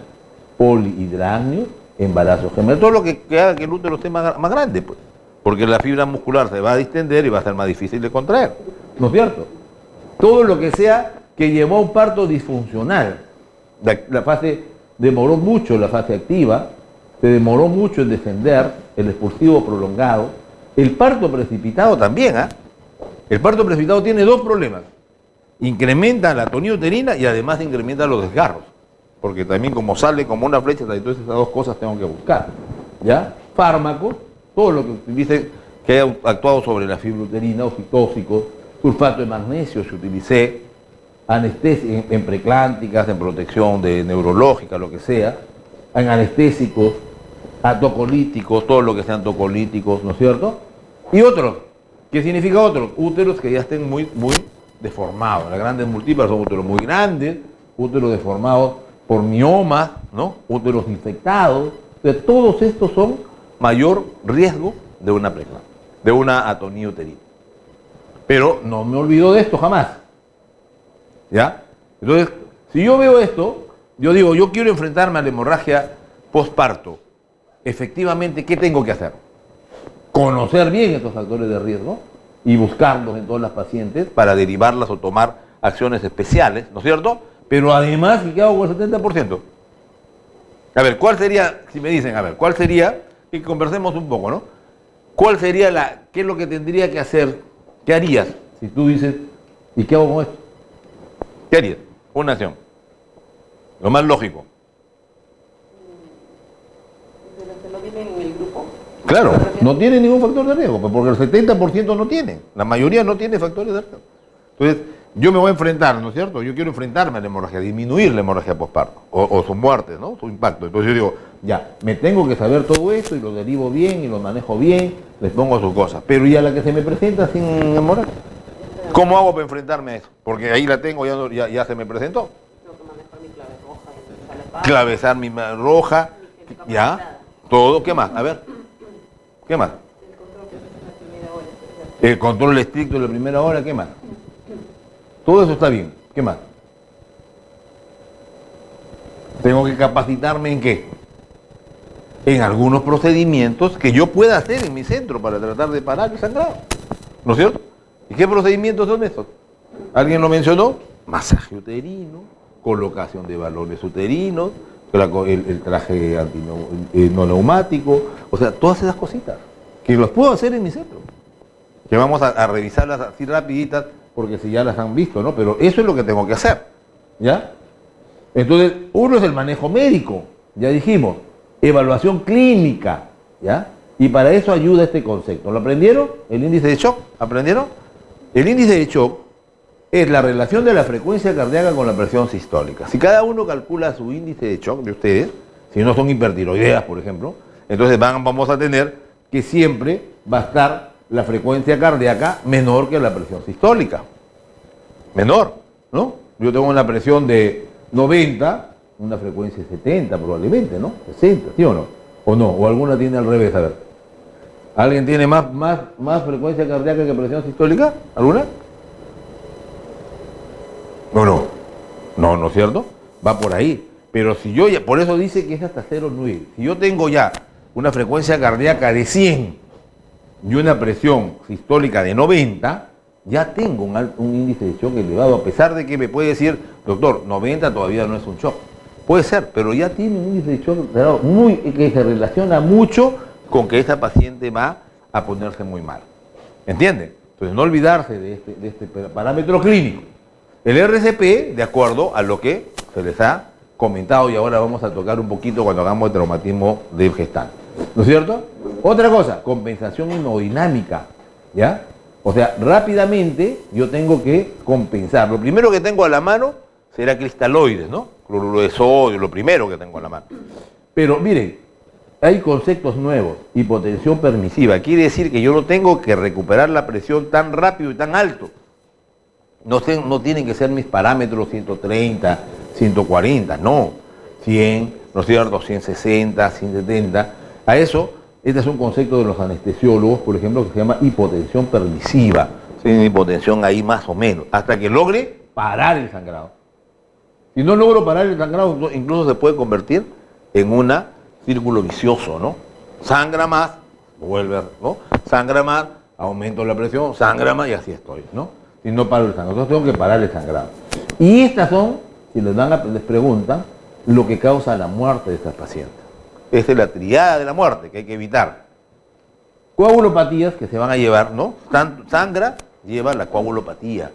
polihidramnios, embarazo gemelar, todo lo que haga que el útero esté más grande, pues. Porque la fibra muscular se va a distender y va a ser más difícil de contraer. ¿No es cierto? Todo lo que sea que llevó a un parto disfuncional. La fase demoró mucho, la fase activa, se demoró mucho en descender, el expulsivo prolongado. El parto precipitado también, ¿ah? El parto precipitado tiene dos problemas. Incrementa la atonía uterina y además incrementa los desgarros. Porque también como sale como una flecha, entonces esas dos cosas tengo que buscar. ¿Ya? Fármacos, todo lo que utilice que haya actuado sobre la fibra uterina, oxitóxicos, sulfato de magnesio se utilicé, anestesia en preclánticas, en protección neurológica, lo que sea, en anestésicos, tocolíticos, todo lo que sean tocolíticos, ¿no es cierto? Y otros, ¿qué significa otros? Úteros que ya estén muy deformados. Las grandes múltiples son úteros muy grandes, úteros deformados por miomas, ¿no? Úteros infectados. Entonces, todos estos son mayor riesgo de una preclampsia, de una atonía uterina. Pero no me olvido de esto jamás. ¿Ya? Entonces, si yo veo esto, yo digo, yo quiero enfrentarme a la hemorragia postparto. Efectivamente, ¿qué tengo que hacer? Conocer bien estos factores de riesgo y buscarlos en todas las pacientes para derivarlas o tomar acciones especiales, ¿no es cierto? Pero además, ¿qué hago con el 70%? A ver, ¿cuál sería, si me dicen, a ver, cuál sería, y conversemos un poco, ¿no? ¿Cuál sería qué es lo que tendría que hacer? ¿Qué harías si tú dices, ¿y qué hago con esto? ¿Qué harías? Una acción. Lo más lógico. ¿De los que no viven en el grupo? Claro, no tiene ningún factor de riesgo, porque el 70% no tiene. La mayoría no tiene factores de riesgo. Entonces, yo me voy a enfrentar, ¿no es cierto? Yo quiero enfrentarme a la hemorragia, disminuir la hemorragia postparto, o sus muertes, ¿no? Su impacto. Entonces yo digo, ya, me tengo que saber todo esto y lo derivo bien y lo manejo bien, les pongo sus cosas. Pero ¿y a la que se me presenta sin hemorragia? ¿Cómo hago para enfrentarme a eso? Porque ahí la tengo, ya se me presentó. Tengo que manejar mi clave roja y sale para. Clavesar mi roja, ya, todo, ¿qué más? A ver, ¿qué más? El control estricto de la primera hora, ¿qué más? Todo eso está bien, ¿qué más? Tengo que capacitarme en qué? En algunos procedimientos que yo pueda hacer en mi centro para tratar de parar el sangrado, ¿no es cierto? ¿Y qué procedimientos son esos? ¿Alguien lo mencionó? Masaje uterino, colocación de balones uterinos, el traje no neumático, o sea, todas esas cositas que los puedo hacer en mi centro, que vamos a revisarlas así rapiditas, porque si ya las han visto, ¿no? Pero eso es lo que tengo que hacer, ¿ya? Entonces, uno es el manejo médico, ya dijimos, evaluación clínica, ¿ya? Y para eso ayuda este concepto. ¿Lo aprendieron? El índice de shock, ¿aprendieron? El índice de shock es la relación de la frecuencia cardíaca con la presión sistólica. Si cada uno calcula su índice de shock de ustedes, si no son hipertiroideas, por ejemplo, entonces vamos a tener que siempre va a estar la frecuencia cardíaca menor que la presión sistólica. Menor, ¿no? Yo tengo una presión de 90, una frecuencia de 70 probablemente, ¿no? 60, ¿sí o no? ¿O no? ¿O alguna tiene al revés? A ver. ¿Alguien tiene más frecuencia cardíaca que presión sistólica? ¿Alguna? No, ¿no es cierto? Va por ahí. Pero si yo ya, por eso dice que es hasta 0,9. Si yo tengo ya una frecuencia cardíaca de 100 y una presión sistólica de 90, ya tengo un índice de shock elevado, a pesar de que me puede decir, doctor, 90 todavía no es un shock. Puede ser, pero ya tiene un índice de shock elevado que se relaciona mucho con que esa paciente va a ponerse muy mal. ¿Entiende? Entonces, no olvidarse de este parámetro clínico. El RCP, de acuerdo a lo que se les ha comentado, y ahora vamos a tocar un poquito cuando hagamos el traumatismo del gestante. ¿No es cierto? Otra cosa, compensación hemodinámica, ¿ya? O sea, rápidamente yo tengo que compensar. Lo primero que tengo a la mano será cristaloides, ¿no? Cloruro de sodio, lo primero que tengo a la mano. Pero miren, hay conceptos nuevos. Hipotensión permisiva. Quiere decir que yo no tengo que recuperar la presión tan rápido y tan alto. No tienen que ser mis parámetros 130, 140, no. 100, ¿no es cierto? 160, 170. A eso, este es un concepto de los anestesiólogos, por ejemplo, que se llama hipotensión permisiva. Tiene hipotensión ahí más o menos, hasta que logre parar el sangrado. Si no logro parar el sangrado, incluso se puede convertir en un círculo vicioso, ¿no? Sangra más, vuelve, ¿no? Sangra más, aumento la presión, sangra más y así estoy, ¿no? Si no paro el sangrado, entonces tengo que parar el sangrado. Y estas son, si les preguntan, lo que causa la muerte de estas pacientes. Esta es la triada de la muerte que hay que evitar. Coagulopatías que se van a llevar, ¿no? Sangra lleva la coagulopatía.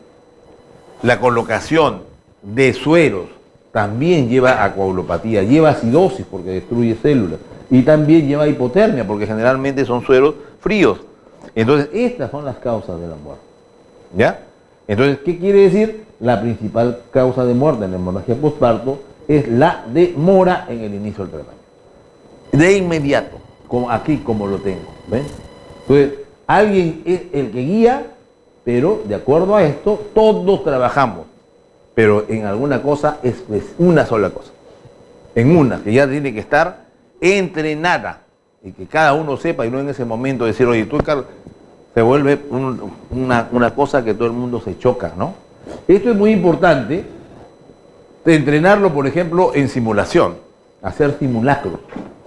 La colocación de sueros también lleva a coagulopatía, lleva acidosis porque destruye células y también lleva hipotermia porque generalmente son sueros fríos. Entonces, estas son las causas de la muerte. ¿Ya? Entonces, ¿qué quiere decir? La principal causa de muerte en la hemorragia postparto es la demora en el inicio del tratamiento. De inmediato, como aquí como lo tengo. ¿Ven? Entonces, alguien es el que guía, pero de acuerdo a esto, todos trabajamos. Pero en alguna cosa es una sola cosa. En una, que ya tiene que estar entrenada. Y que cada uno sepa y no en ese momento decir, oye, tú, Carlos, se vuelve una cosa que todo el mundo se choca, ¿no? Esto es muy importante, de entrenarlo, por ejemplo, en simulación, hacer simulacros.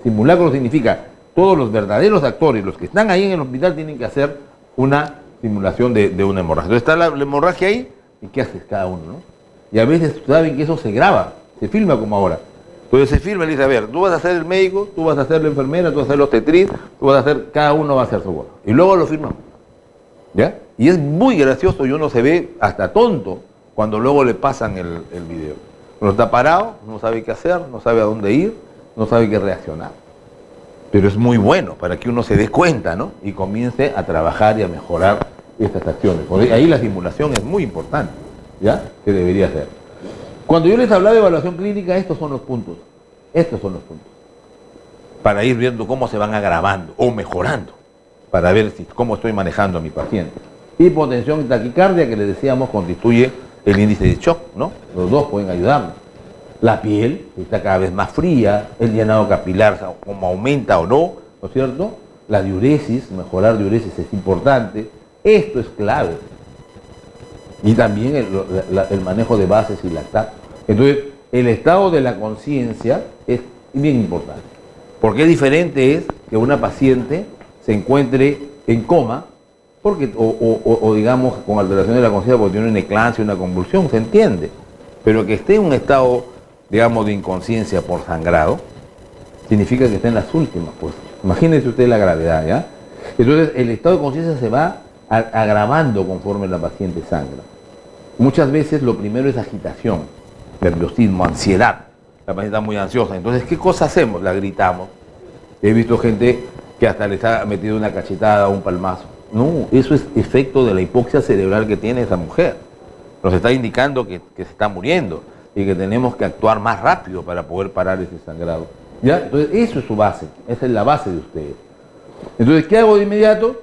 Simulacro significa, todos los verdaderos actores, los que están ahí en el hospital, tienen que hacer una simulación de una hemorragia. Entonces está la hemorragia ahí, ¿y qué haces cada uno, no? Y a veces saben que eso se graba, se filma como ahora. Entonces se filma y dice, a ver, tú vas a ser el médico, tú vas a ser la enfermera, tú vas a ser la obstetriz, tú vas a hacer, cada uno va a hacer su cosa. Y luego lo firmamos. ¿Ya? Y es muy gracioso y uno se ve hasta tonto cuando luego le pasan el video. Uno está parado, no sabe qué hacer, no sabe a dónde ir, no sabe qué reaccionar. Pero es muy bueno para que uno se dé cuenta, ¿no? Y comience a trabajar y a mejorar estas acciones. Porque ahí la simulación es muy importante, ¿ya? Que debería ser. Cuando yo les hablaba de evaluación clínica, estos son los puntos. Estos son los puntos. Para ir viendo cómo se van agravando o mejorando. Para ver cómo estoy manejando a mi paciente. Hipotensión y taquicardia, que les decíamos, constituye el índice de shock, ¿no? Los dos pueden ayudarnos. La piel está cada vez más fría, el llenado capilar, como aumenta o no, ¿no es cierto? La diuresis, mejorar diuresis es importante. Esto es clave. Y también el manejo de bases y lactato. Entonces, el estado de la conciencia es bien importante. Porque diferente es que una paciente se encuentre en coma, porque, o digamos con alteración de la conciencia porque tiene una eclampsia, una convulsión, se entiende. Pero que esté en un estado, digamos, de inconsciencia por sangrado, significa que está en las últimas, pues. Imagínense usted la gravedad, ¿ya? Entonces, el estado de conciencia se va agravando conforme la paciente sangra. Muchas veces lo primero es agitación, nerviosismo, ansiedad. La paciente está muy ansiosa. Entonces, ¿qué cosa hacemos? La gritamos. He visto gente que hasta les ha metido una cachetada o un palmazo. No, eso es efecto de la hipoxia cerebral que tiene esa mujer. Nos está indicando que se está muriendo y que tenemos que actuar más rápido para poder parar ese sangrado. ¿Ya? Entonces, eso es su base. Esa es la base de ustedes. Entonces, ¿qué hago de inmediato?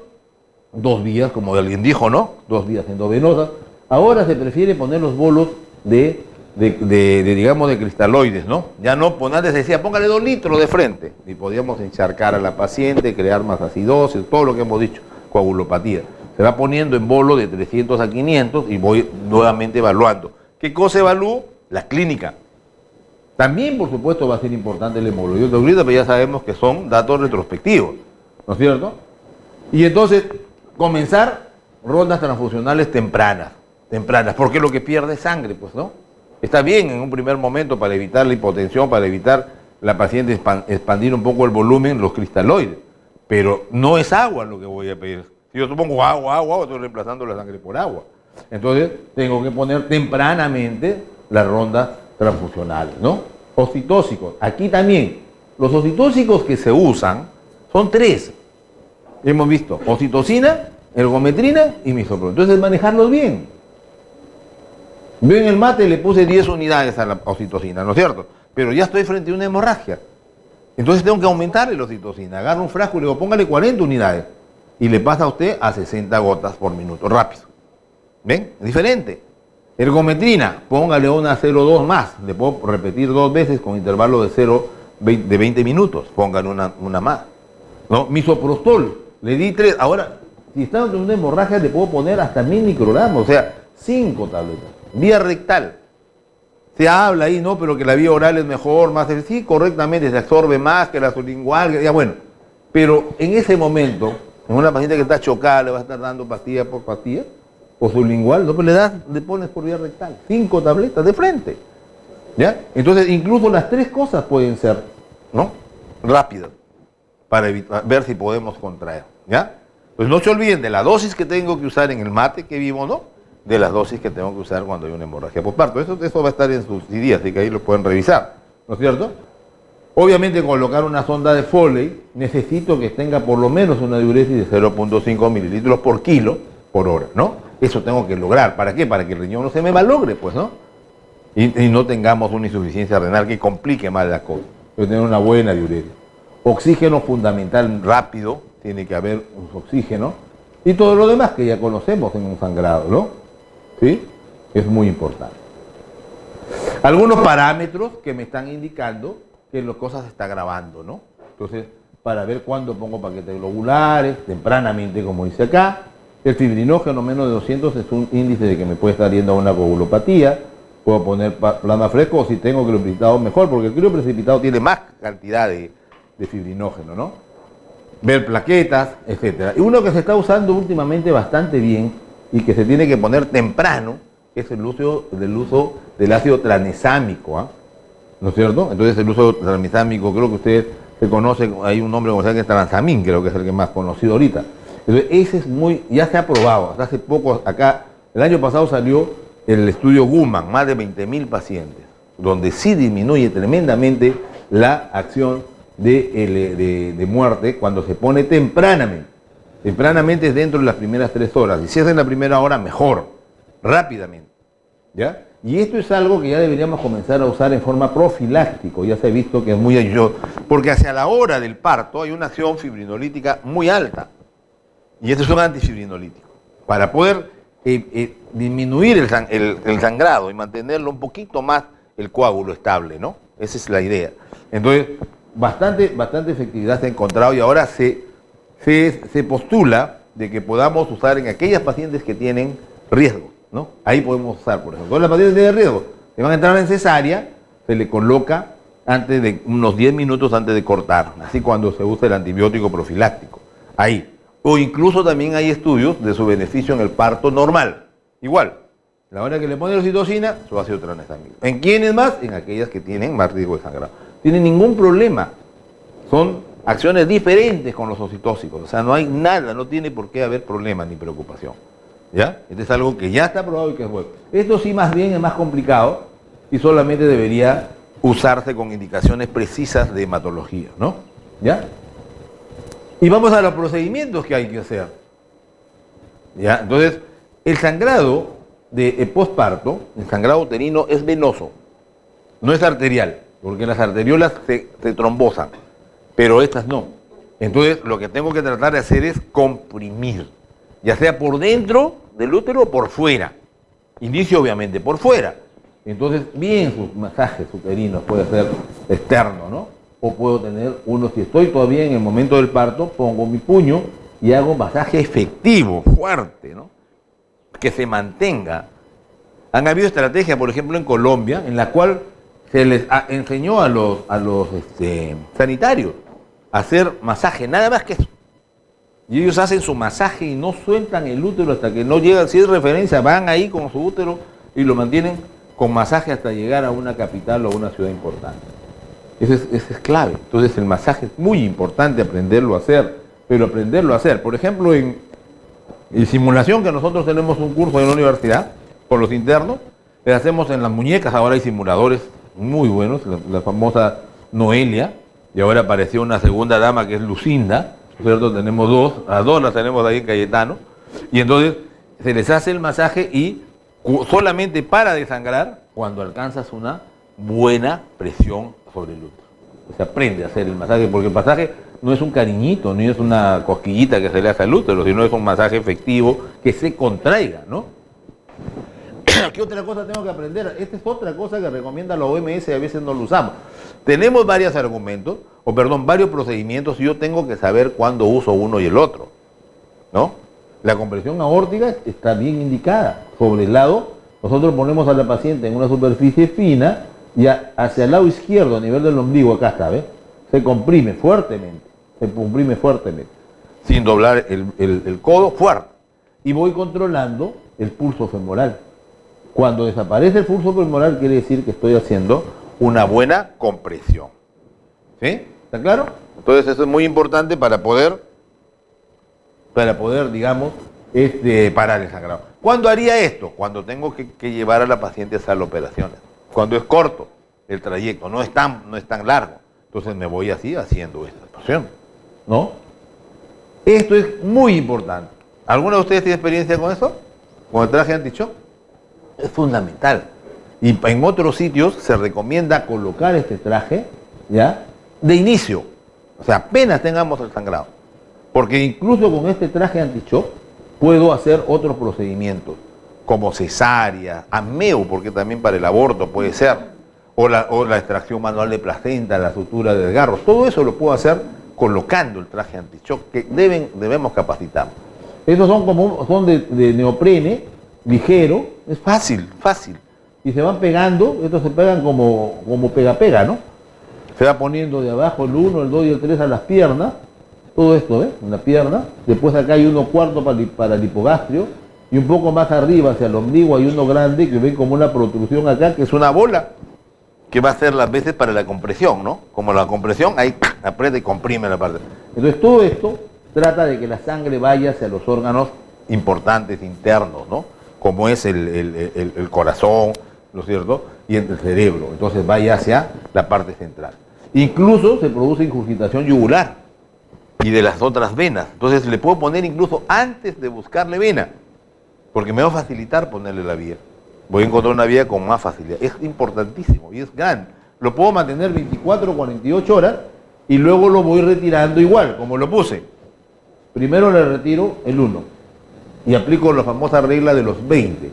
2 vías, como alguien dijo, ¿no? 2 vías endovenosas. Ahora se prefiere poner los bolos digamos, de cristaloides, ¿no? Ya no, antes se decía, póngale 2 litros de frente. Y podíamos encharcar a la paciente, crear más acidosis, todo lo que hemos dicho, coagulopatía. Se va poniendo en bolo de 300 a 500 y voy nuevamente evaluando. ¿Qué cosa evalúo? La clínica. También, por supuesto, va a ser importante el hemoglobina glucosilada, pero ya sabemos que son datos retrospectivos, ¿no es cierto? Y entonces, comenzar rondas transfusionales tempranas, porque lo que pierde es sangre, pues, ¿no? Está bien en un primer momento para evitar la hipotensión, para evitar la paciente expandir un poco el volumen, los cristaloides, pero no es agua lo que voy a pedir. Si yo supongo agua, estoy reemplazando la sangre por agua. Entonces, tengo que poner tempranamente las rondas transfusionales, ¿no? Ocitóxicos. Aquí también, los ocitóxicos que se usan son 3. Hemos visto ocitocina, ergometrina y misoprostol. Entonces, manejarlos bien. Yo en el mate le puse 10 unidades a la ocitocina, ¿no es cierto? Pero ya estoy frente a una hemorragia. Entonces tengo que aumentarle la ocitocina. Agarro un frasco y le digo, póngale 40 unidades. Y le pasa a usted a 60 gotas por minuto, rápido. ¿Ven? Es diferente. Ergometrina, póngale una 0,2 más. Le puedo repetir 2 veces con intervalo de 20 minutos. Póngale una más. ¿No? Misoprostol, le di 3. Ahora, si está en una hemorragia, le puedo poner hasta 1000 microgramos, o sea, 5 tabletas. Vía rectal. Se habla ahí, ¿no? Pero que la vía oral es mejor, más. Sí, correctamente, se absorbe más que la sublingual. Ya bueno. Pero en ese momento, en una paciente que está chocada, le va a estar dando pastilla por pastilla. O sublingual, ¿no? Pues le pones por vía rectal, 5 tabletas de frente, ¿ya? Entonces, incluso las 3 cosas pueden ser, ¿no? Rápidas, para ver si podemos contraer, ¿ya? Pues no se olviden de la dosis que tengo que usar en el mate que vimos, ¿no? De las dosis que tengo que usar cuando hay una hemorragia postparto. Eso va a estar en sus CD, así que ahí lo pueden revisar, ¿no es cierto? Obviamente, colocar una sonda de Foley, necesito que tenga por lo menos una diuresis de 0.5 mililitros por kilo por hora, ¿no? Eso tengo que lograr. ¿Para qué? Para que el riñón no se me malogre, pues, ¿no? Y no tengamos una insuficiencia renal que complique más la cosa. Debe tener una buena diuresis. Oxígeno fundamental rápido, tiene que haber un oxígeno. Y todo lo demás que ya conocemos en un sangrado, ¿no? ¿Sí? Es muy importante. Algunos parámetros que me están indicando que la cosa se está agravando, ¿no? Entonces, para ver cuándo pongo paquetes globulares, tempranamente, como dice acá. El fibrinógeno menos de 200 es un índice de que me puede estar yendo a una coagulopatía. Puedo poner plasma fresco, o si tengo crioprecipitado mejor, porque el crioprecipitado tiene más cantidad de fibrinógeno, ¿no? Ver plaquetas, etc. Y uno que se está usando últimamente bastante bien y que se tiene que poner temprano es el uso del ácido tranexámico, ¿ah? ¿No es cierto? Entonces el uso tranexámico, creo que ustedes se conocen, hay un nombre comercial que es transamín, creo que es el que más conocido ahorita. Entonces, ese es ya se ha probado, hasta hace poco, acá, el año pasado salió el estudio Guman, más de 20.000 pacientes, donde sí disminuye tremendamente la acción de muerte cuando se pone tempranamente. Tempranamente es dentro de las primeras 3 horas, y si es en la primera hora, mejor, rápidamente, ¿ya? Y esto es algo que ya deberíamos comenzar a usar en forma profiláctico, ya se ha visto que es muy ayudoso, porque hacia la hora del parto hay una acción fibrinolítica muy alta. Y este es un antifibrinolítico. Para poder disminuir el sangrado y mantenerlo un poquito más el coágulo estable, ¿no? Esa es la idea. Entonces, bastante efectividad se ha encontrado y ahora se postula de que podamos usar en aquellas pacientes que tienen riesgo, ¿no? Ahí podemos usar, por ejemplo. Todas las pacientes que tienen riesgo, que van a entrar en cesárea, se le coloca antes de unos 10 minutos antes de cortar, así cuando se usa el antibiótico profiláctico. Ahí. O incluso también hay estudios de su beneficio en el parto normal. Igual, la hora que le ponen oxitocina, su ácido tranexámico. ¿En quiénes más? En aquellas que tienen más riesgo de sangrado. Tienen ningún problema. Son acciones diferentes con los oxitóxicos. O sea, no hay nada, no tiene por qué haber problema ni preocupación. ¿Ya? Esto es algo que ya está probado y que es bueno. Esto sí más bien es más complicado y solamente debería usarse con indicaciones precisas de hematología, ¿no? ¿Ya? Y vamos a los procedimientos que hay que hacer. ¿Ya? Entonces, el sangrado de postparto, el sangrado uterino es venoso, no es arterial, porque las arteriolas se trombosan, pero estas no. Entonces, lo que tengo que tratar de hacer es comprimir, ya sea por dentro del útero o por fuera. Inicio obviamente por fuera. Entonces, bien sus masajes uterinos, puede ser externo, ¿no? O puedo tener uno, si estoy todavía en el momento del parto, pongo mi puño y hago masaje efectivo, fuerte, ¿no? Que se mantenga. Han habido estrategias, por ejemplo, en Colombia, en la cual se les enseñó a los sanitarios a hacer masaje, nada más que eso. Y ellos hacen su masaje y no sueltan el útero hasta que no llegan, si es referencia, van ahí con su útero y lo mantienen con masaje hasta llegar a una capital o a una ciudad importante. Eso es clave. Entonces el masaje es muy importante aprenderlo a hacer, pero aprenderlo a hacer. Por ejemplo, en simulación, que nosotros tenemos un curso en la universidad, con los internos, le hacemos en las muñecas, ahora hay simuladores muy buenos, la famosa Noelia, y ahora apareció una segunda dama que es Lucinda, ¿cierto? Tenemos las dos las tenemos ahí en Cayetano, y entonces se les hace el masaje y solamente para de sangrar cuando alcanzas una buena presión sobre el útero. Se aprende a hacer el masaje, porque el masaje no es un cariñito, ni es una cosquillita que se le hace al útero, sino es un masaje efectivo que se contraiga, ¿no? ¿Qué otra cosa tengo que aprender? Esta es otra cosa que recomienda la OMS y a veces no lo usamos. Tenemos varios varios procedimientos y yo tengo que saber cuándo uso uno y el otro, ¿no? La compresión aórtica está bien indicada. Sobre el lado, nosotros ponemos a la paciente en una superficie fina y hacia el lado izquierdo, a nivel del ombligo, acá está, ¿ves? Se comprime fuertemente, sin doblar el codo fuerte. Y voy controlando el pulso femoral. Cuando desaparece el pulso femoral quiere decir que estoy haciendo una buena compresión. ¿Sí? ¿Está claro? Entonces eso es muy importante para poder digamos, parar el sangrado. ¿Cuándo haría esto? Cuando tengo que llevar a la paciente a sala de operaciones. Cuando es corto el trayecto, no es tan largo. Entonces me voy así haciendo esta situación, ¿no? Esto es muy importante. ¿Alguno de ustedes tiene experiencia con eso? ¿Con el traje anti-shock? Es fundamental. Y en otros sitios se recomienda colocar este traje, ¿ya? De inicio. O sea, apenas tengamos el sangrado. Porque incluso con este traje anti-shock puedo hacer otros procedimientos, como cesárea, ameo, porque también para el aborto puede ser, o la extracción manual de placenta, la sutura de desgarros. Todo eso lo puedo hacer colocando el traje anti-shock, que debemos capacitarnos. Estos son de neoprene, ligero, es fácil. Y se van pegando, estos se pegan como pega, ¿no? Se va poniendo de abajo el 1, el 2 y el 3 a las piernas, todo esto, ¿ves? En la pierna. Después acá hay uno cuarto para el hipogastrio, y un poco más arriba hacia el ombligo hay uno grande que ve como una protrusión acá, que es una bola, que va a ser las veces para la compresión, ¿no? Como la compresión, ahí aprieta y comprime la parte. Entonces todo esto trata de que la sangre vaya hacia los órganos importantes internos, ¿no? Como es el corazón, ¿no es cierto? Y el cerebro. Entonces vaya hacia la parte central. Incluso se produce ingurgitación yugular y de las otras venas. Entonces le puedo poner incluso antes de buscarle vena, porque me va a facilitar ponerle la vía. Voy a encontrar una vía con más facilidad. Es importantísimo y es grande. Lo puedo mantener 24 o 48 horas y luego lo voy retirando igual, como lo puse. Primero le retiro el 1 y aplico la famosa regla de los 20.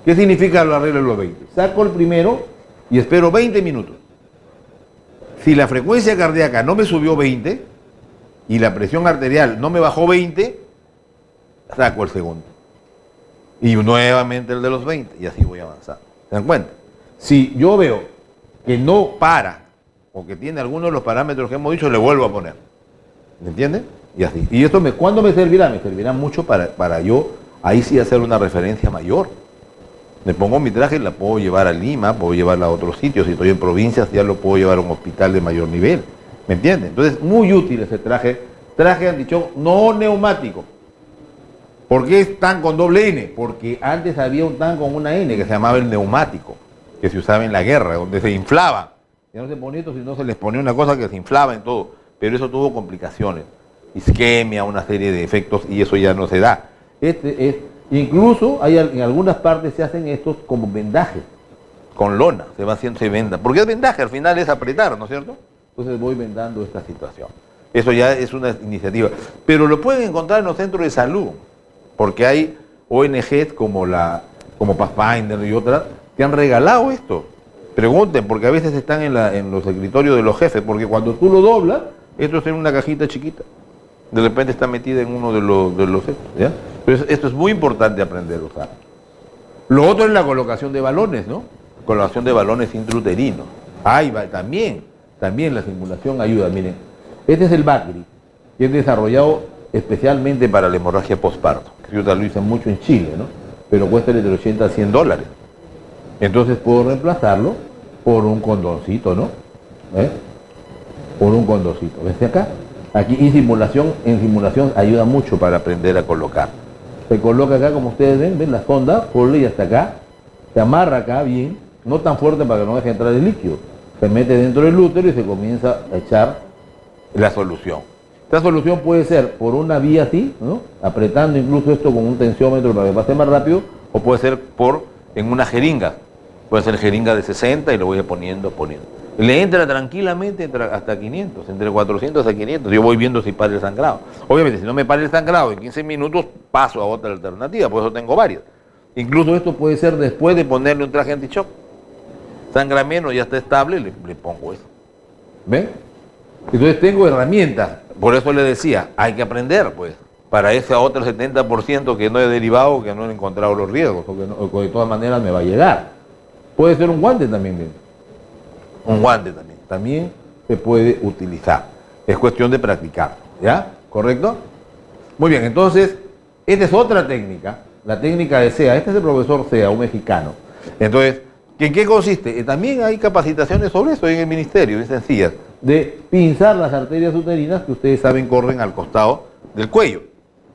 ¿Qué significa la regla de los 20? Saco el primero y espero 20 minutos. Si la frecuencia cardíaca no me subió 20 y la presión arterial no me bajó 20, saco el segundo. Y nuevamente el de los 20 y así voy avanzando. ¿Se dan cuenta? Si yo veo que no para o que tiene alguno de los parámetros que hemos dicho, le vuelvo a poner. ¿Me entienden? Y así. ¿Y esto cuándo me servirá? Me servirá mucho para yo ahí sí hacer una referencia mayor. Me pongo mi traje, la puedo llevar a Lima, puedo llevarla a otros sitios. Si estoy en provincias, ya lo puedo llevar a un hospital de mayor nivel. ¿Me entienden? Entonces, muy útil ese traje anti-shock no neumático. ¿Por qué es TAN con doble N? Porque antes había un TAN con una N que se llamaba el neumático, que se usaba en la guerra, donde se inflaba. Ya no se ponía esto, sino se les ponía una cosa que se inflaba en todo. Pero eso tuvo complicaciones, isquemia, una serie de efectos, y eso ya no se da. Incluso en algunas partes se hacen estos como vendajes, con lona, se va haciendo, se venda. Porque es vendaje, al final es apretar, ¿no es cierto? Entonces voy vendando esta situación. Eso ya es una iniciativa. Pero lo pueden encontrar en los centros de salud, porque hay ONGs como Pathfinder y otras que han regalado esto. Pregunten, porque a veces están en los escritorios de los jefes, porque cuando tú lo doblas, esto es en una cajita chiquita. De repente está metida en uno de los estos, ¿ya? Entonces, esto es muy importante aprender a usar. Lo otro es la colocación de balones, ¿no? Colocación de balones intrauterinos. Ahí va, también la simulación ayuda. Miren, este es el BACRI, que es desarrollado especialmente para la hemorragia postparto. Yo lo hice mucho en Chile, ¿no? Pero cuesta entre 80 a 100 dólares. Entonces puedo reemplazarlo por un condoncito, ¿no? Por un condoncito. ¿Ves acá? Aquí en simulación ayuda mucho para aprender a colocar. Se coloca acá, como ustedes ven la sonda, ponle y hasta acá, se amarra acá bien, no tan fuerte para que no deje entrar el líquido. Se mete dentro del útero y se comienza a echar la solución. Esta solución puede ser por una vía así, ¿no? Apretando incluso esto con un tensiómetro para que pase más rápido, o puede ser en una jeringa. Puede ser jeringa de 60 y lo voy poniendo. Le entra tranquilamente hasta 500, entre 400 a 500. Yo voy viendo si para el sangrado. Obviamente, si no me para el sangrado en 15 minutos, paso a otra alternativa, por eso tengo varias. Incluso esto puede ser después de ponerle un traje anti-shock. Sangra menos, ya está estable, le pongo eso. ¿Ven? Entonces tengo herramientas. Por eso le decía, hay que aprender, pues. Para ese otro 70% que no he derivado, que no he encontrado los riesgos, o que de todas maneras me va a llegar. Puede ser un guante también, bien. Un guante también. También se puede utilizar. Es cuestión de practicar. ¿Ya? ¿Correcto? Muy bien, entonces, esta es otra técnica. La técnica de SEA. Este es el profesor SEA, un mexicano. Entonces, ¿en qué consiste? También hay capacitaciones sobre eso en el ministerio, bien sencillas. De pinzar las arterias uterinas que ustedes saben corren al costado del cuello.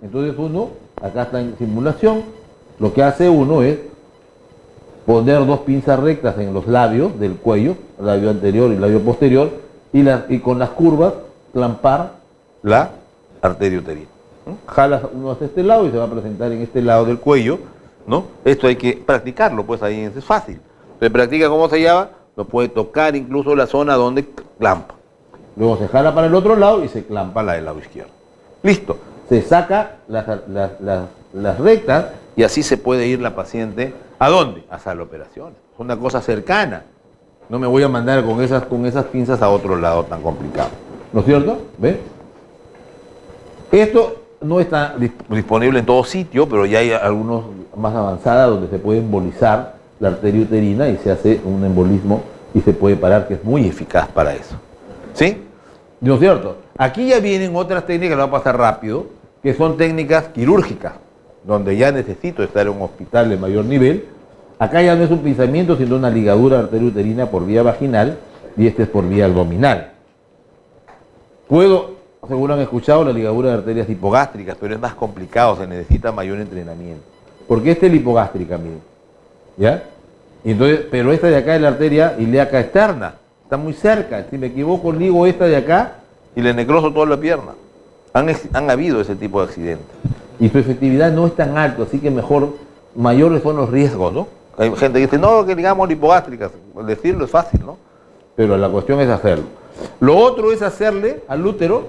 Entonces uno, acá está en simulación, lo que hace uno es poner dos pinzas rectas en los labios del cuello, el labio anterior y el labio posterior, y con las curvas clampar la arteria uterina. Jalas uno hacia este lado y se va a presentar en este lado del cuello, ¿no? Esto hay que practicarlo, pues ahí es fácil. Se practica cómo se llama, lo puede tocar incluso la zona donde clampa. Luego se jala para el otro lado y se clampa la del lado izquierdo. Listo. Se saca las rectas y así se puede ir la paciente. ¿A dónde? A sala de operaciones. Es una cosa cercana. No me voy a mandar con esas pinzas a otro lado tan complicado. ¿No es cierto? ¿Ven? Esto no está disponible en todo sitio, pero ya hay algunos más avanzadas donde se puede embolizar la arteria uterina y se hace un embolismo y se puede parar, que es muy eficaz para eso. ¿Sí? ¿No es cierto? Aquí ya vienen otras técnicas, lo voy a pasar rápido, que son técnicas quirúrgicas, donde ya necesito estar en un hospital de mayor nivel. Acá ya no es un pinzamiento, sino una ligadura de arteria uterina por vía vaginal, y este es por vía abdominal. Seguro han escuchado la ligadura de arterias hipogástricas, pero es más complicado, se necesita mayor entrenamiento. Porque esta es la hipogástrica, miren. ¿Ya? Entonces, pero esta de acá es la arteria ilíaca externa, está muy cerca. Si me equivoco, ligo esta de acá y le necroso toda la pierna. Han habido ese tipo de accidentes. Y su efectividad no es tan alta, así que mayores son los riesgos, ¿no? Hay gente que dice, no, que ligamos hipogástricas. Decirlo es fácil, ¿no? Pero la cuestión es hacerlo. Lo otro es hacerle al útero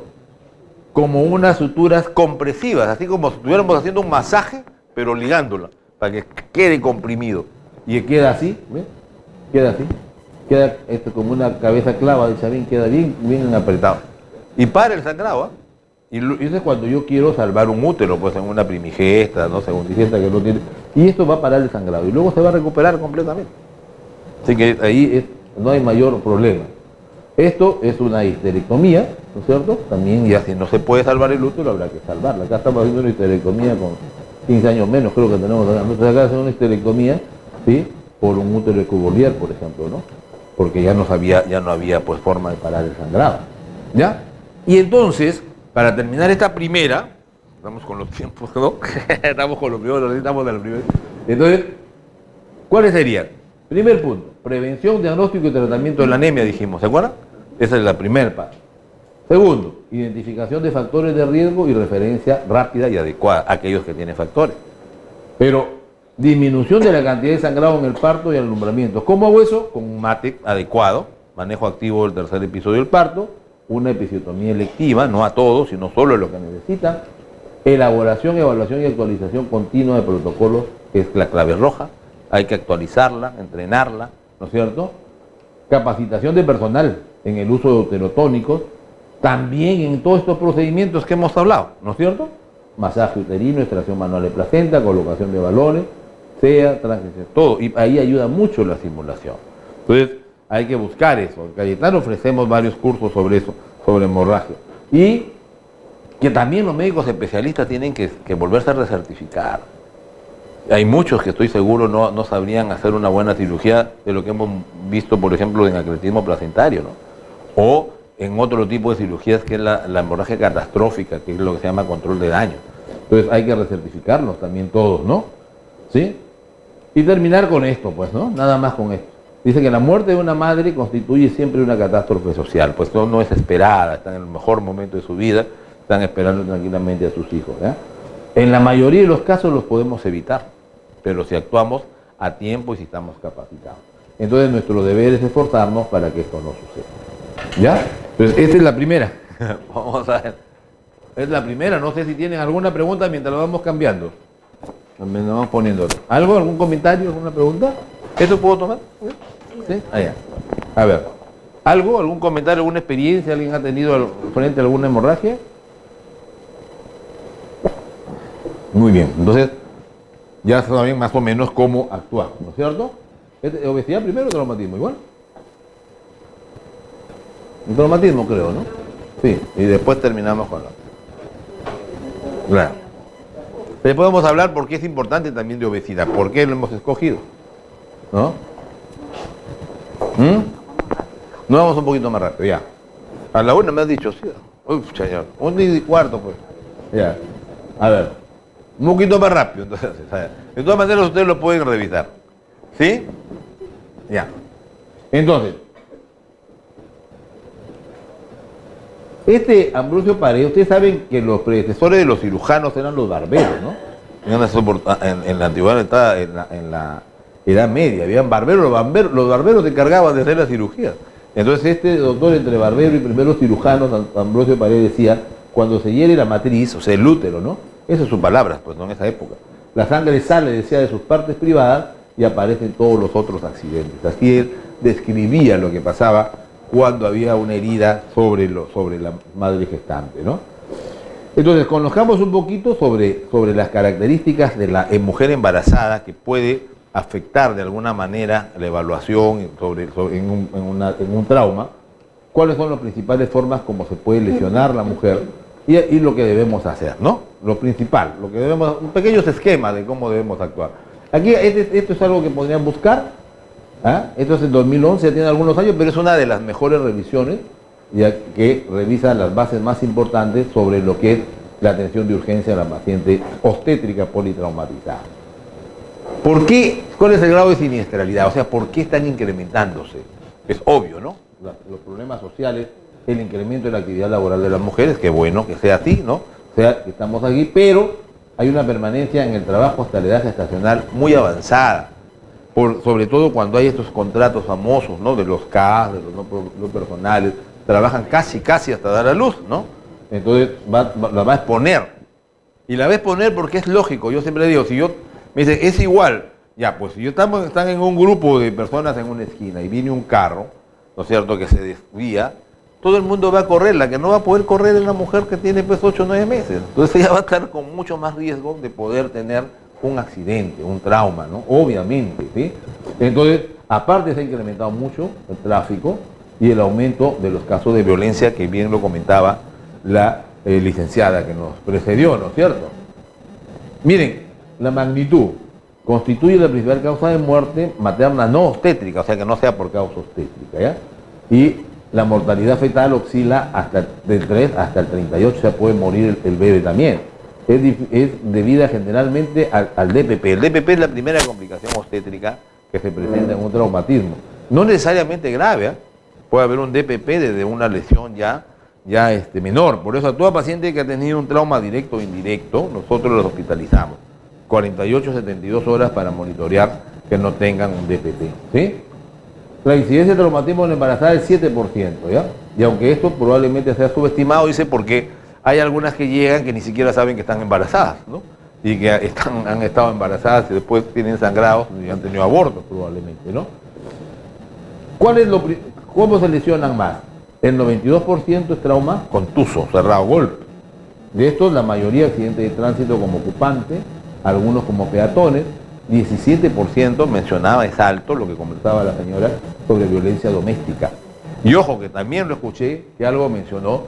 como unas suturas compresivas, así como si estuviéramos haciendo un masaje, pero ligándola, para que quede comprimido. Y queda así, ¿ves? Queda así. Queda esto como una cabeza clava de chavín, queda bien apretado. Y para el sangrado, ¿eh? Y eso es cuando yo quiero salvar un útero, pues en una primigesta, no segundicesta que no tiene. Y esto va a parar el sangrado y luego se va a recuperar completamente. Así que ahí no hay mayor problema. Esto es una histerectomía, ¿no es cierto? También ya si no se puede salvar el útero, habrá que salvarla. Acá estamos haciendo una histerectomía con 15 años menos, creo que tenemos acá. Entonces acá hacemos una histerectomía, ¿sí? Por un útero de Cuvier, por ejemplo, ¿no? Porque ya no había pues forma de parar el sangrado. ¿Ya? Y entonces, para terminar esta primera, estamos con los tiempos, ¿no? Estamos con lo primero, necesitamos de la primera. Entonces, ¿cuáles serían? Primer punto, prevención, diagnóstico y tratamiento de la anemia, dijimos, ¿se acuerdan? Esa es la primera parte. Segundo, identificación de factores de riesgo y referencia rápida y adecuada a aquellos que tienen factores. Pero, disminución de la cantidad de sangrado en el parto y el alumbramiento. ¿Cómo hago eso? Con un MATE adecuado, manejo activo del tercer episodio del parto, una episiotomía electiva, no a todos, sino solo a lo que necesitan, elaboración, evaluación y actualización continua de protocolos, que es la clave roja, hay que actualizarla, entrenarla, ¿no es cierto? Capacitación de personal en el uso de uterotónicos, también en todos estos procedimientos que hemos hablado, ¿no es cierto? Masaje uterino, extracción manual de placenta, colocación de balones, SEA, transición, todo, y ahí ayuda mucho la simulación. Entonces, hay que buscar eso. En Cayetano ofrecemos varios cursos sobre eso, sobre hemorragia. Y que también los médicos especialistas tienen que volverse a recertificar. Hay muchos que estoy seguro no sabrían hacer una buena cirugía de lo que hemos visto, por ejemplo, en acretismo placentario, ¿no? O en otro tipo de cirugías que es la hemorragia catastrófica, que es lo que se llama control de daño. Entonces hay que recertificarnos también todos, ¿no? ¿Sí? Y terminar con esto, pues, ¿no? Nada más con esto. Dice que la muerte de una madre constituye siempre una catástrofe social, pues no es esperada, están en el mejor momento de su vida, están esperando tranquilamente a sus hijos, ¿eh? En la mayoría de los casos los podemos evitar, pero si actuamos a tiempo y si estamos capacitados. Entonces nuestro deber es esforzarnos para que esto no suceda. ¿Ya? Entonces esta es la primera. Vamos a ver. Es la primera, no sé si tienen alguna pregunta mientras lo vamos cambiando. También nos vamos poniendo. ¿Algo? ¿Algún comentario? ¿Alguna pregunta? ¿Esto puedo tomar? ¿Sí? Allá. A ver. ¿Algo? ¿Algún comentario? ¿Alguna experiencia? ¿Alguien ha tenido frente a alguna hemorragia? Muy bien. Entonces, ya saben más o menos cómo actuar, ¿no es cierto? ¿Obesidad primero o traumatismo? ¿Igual? Un traumatismo creo, ¿no? Sí. Y después terminamos con la... Claro. Pero podemos hablar porque es importante también de obesidad. ¿Por qué lo hemos escogido? ¿No? No vamos un poquito más rápido, ya. A la una me has dicho, sí. Uf, señor. 1:15, pues. Ya. A ver. Un poquito más rápido, entonces. De todas maneras, ustedes lo pueden revisar. ¿Sí? Ya. Entonces. Este Ambrosio Paredes, ustedes saben que los predecesores de los cirujanos eran los barberos, ¿no? En la antigüedad, en la Edad Media, habían barberos, los barberos se encargaban de hacer la cirugía. Entonces este doctor entre barbero y primeros cirujanos, Ambrosio Paredes decía, cuando se hiere la matriz, o sea el útero, ¿no? Esas son sus palabras, pues no en esa época. La sangre sale, decía, de sus partes privadas y aparecen todos los otros accidentes. Así él describía lo que pasaba cuando había una herida sobre la madre gestante, ¿no? Entonces, conozcamos un poquito sobre las características de la mujer embarazada que puede afectar de alguna manera la evaluación en un trauma, cuáles son las principales formas como se puede lesionar la mujer y lo que debemos hacer, ¿no? Lo principal, un pequeño esquema de cómo debemos actuar. Aquí, esto es algo que podrían buscar, ¿ah? Esto es en 2011, ya tiene algunos años, pero es una de las mejores revisiones, ya que revisa las bases más importantes sobre lo que es la atención de urgencia a la paciente obstétrica politraumatizada. ¿Por qué? ¿Cuál es el grado de siniestralidad? O sea, ¿por qué están incrementándose? Es obvio, ¿no? Los problemas sociales, el incremento de la actividad laboral de las mujeres, que bueno que sea así, ¿no? O sea, que estamos aquí, pero hay una permanencia en el trabajo hasta la edad gestacional muy avanzada. Sobre todo cuando hay estos contratos famosos, ¿no? De los CAS, de los no personales, trabajan casi hasta dar a luz, ¿no? Entonces la va a exponer. Y la va a exponer porque es lógico. Yo siempre digo, me dice, es igual. Ya, pues si están en un grupo de personas en una esquina y viene un carro, ¿no es cierto?, que se desvía, todo el mundo va a correr. La que no va a poder correr es la mujer que tiene pues 8 o 9 meses. Entonces ella va a estar con mucho más riesgo de poder tener un accidente, un trauma, ¿no? Obviamente, ¿sí? Entonces, aparte se ha incrementado mucho el tráfico y el aumento de los casos de violencia, que bien lo comentaba la licenciada que nos precedió, ¿no es cierto? Miren, la magnitud constituye la principal causa de muerte materna no obstétrica, o sea que no sea por causa obstétrica, ¿ya? Y la mortalidad fetal oscila del 3 hasta el 38, o sea, puede morir el bebé también. Es debida generalmente al DPP. El DPP es la primera complicación obstétrica que se presenta en un traumatismo. No necesariamente grave, ¿eh? Puede haber un DPP desde una lesión ya menor. Por eso a toda paciente que ha tenido un trauma directo o indirecto, nosotros los hospitalizamos. 48 a 72 horas para monitorear que no tengan un DPP, ¿sí? La incidencia de traumatismo en la embarazada es 7%, ¿ya? Y aunque esto probablemente sea subestimado, dice porque hay algunas que llegan que ni siquiera saben que están embarazadas, ¿no? Y que han estado embarazadas y después tienen sangrados y han tenido abortos probablemente, ¿no? ¿Cómo se lesionan más? El 92% es trauma contuso, cerrado, golpe. De estos, la mayoría accidentes de tránsito como ocupante, algunos como peatones. 17% mencionaba, es alto, lo que conversaba la señora sobre violencia doméstica. Y ojo, que también lo escuché, que algo mencionó,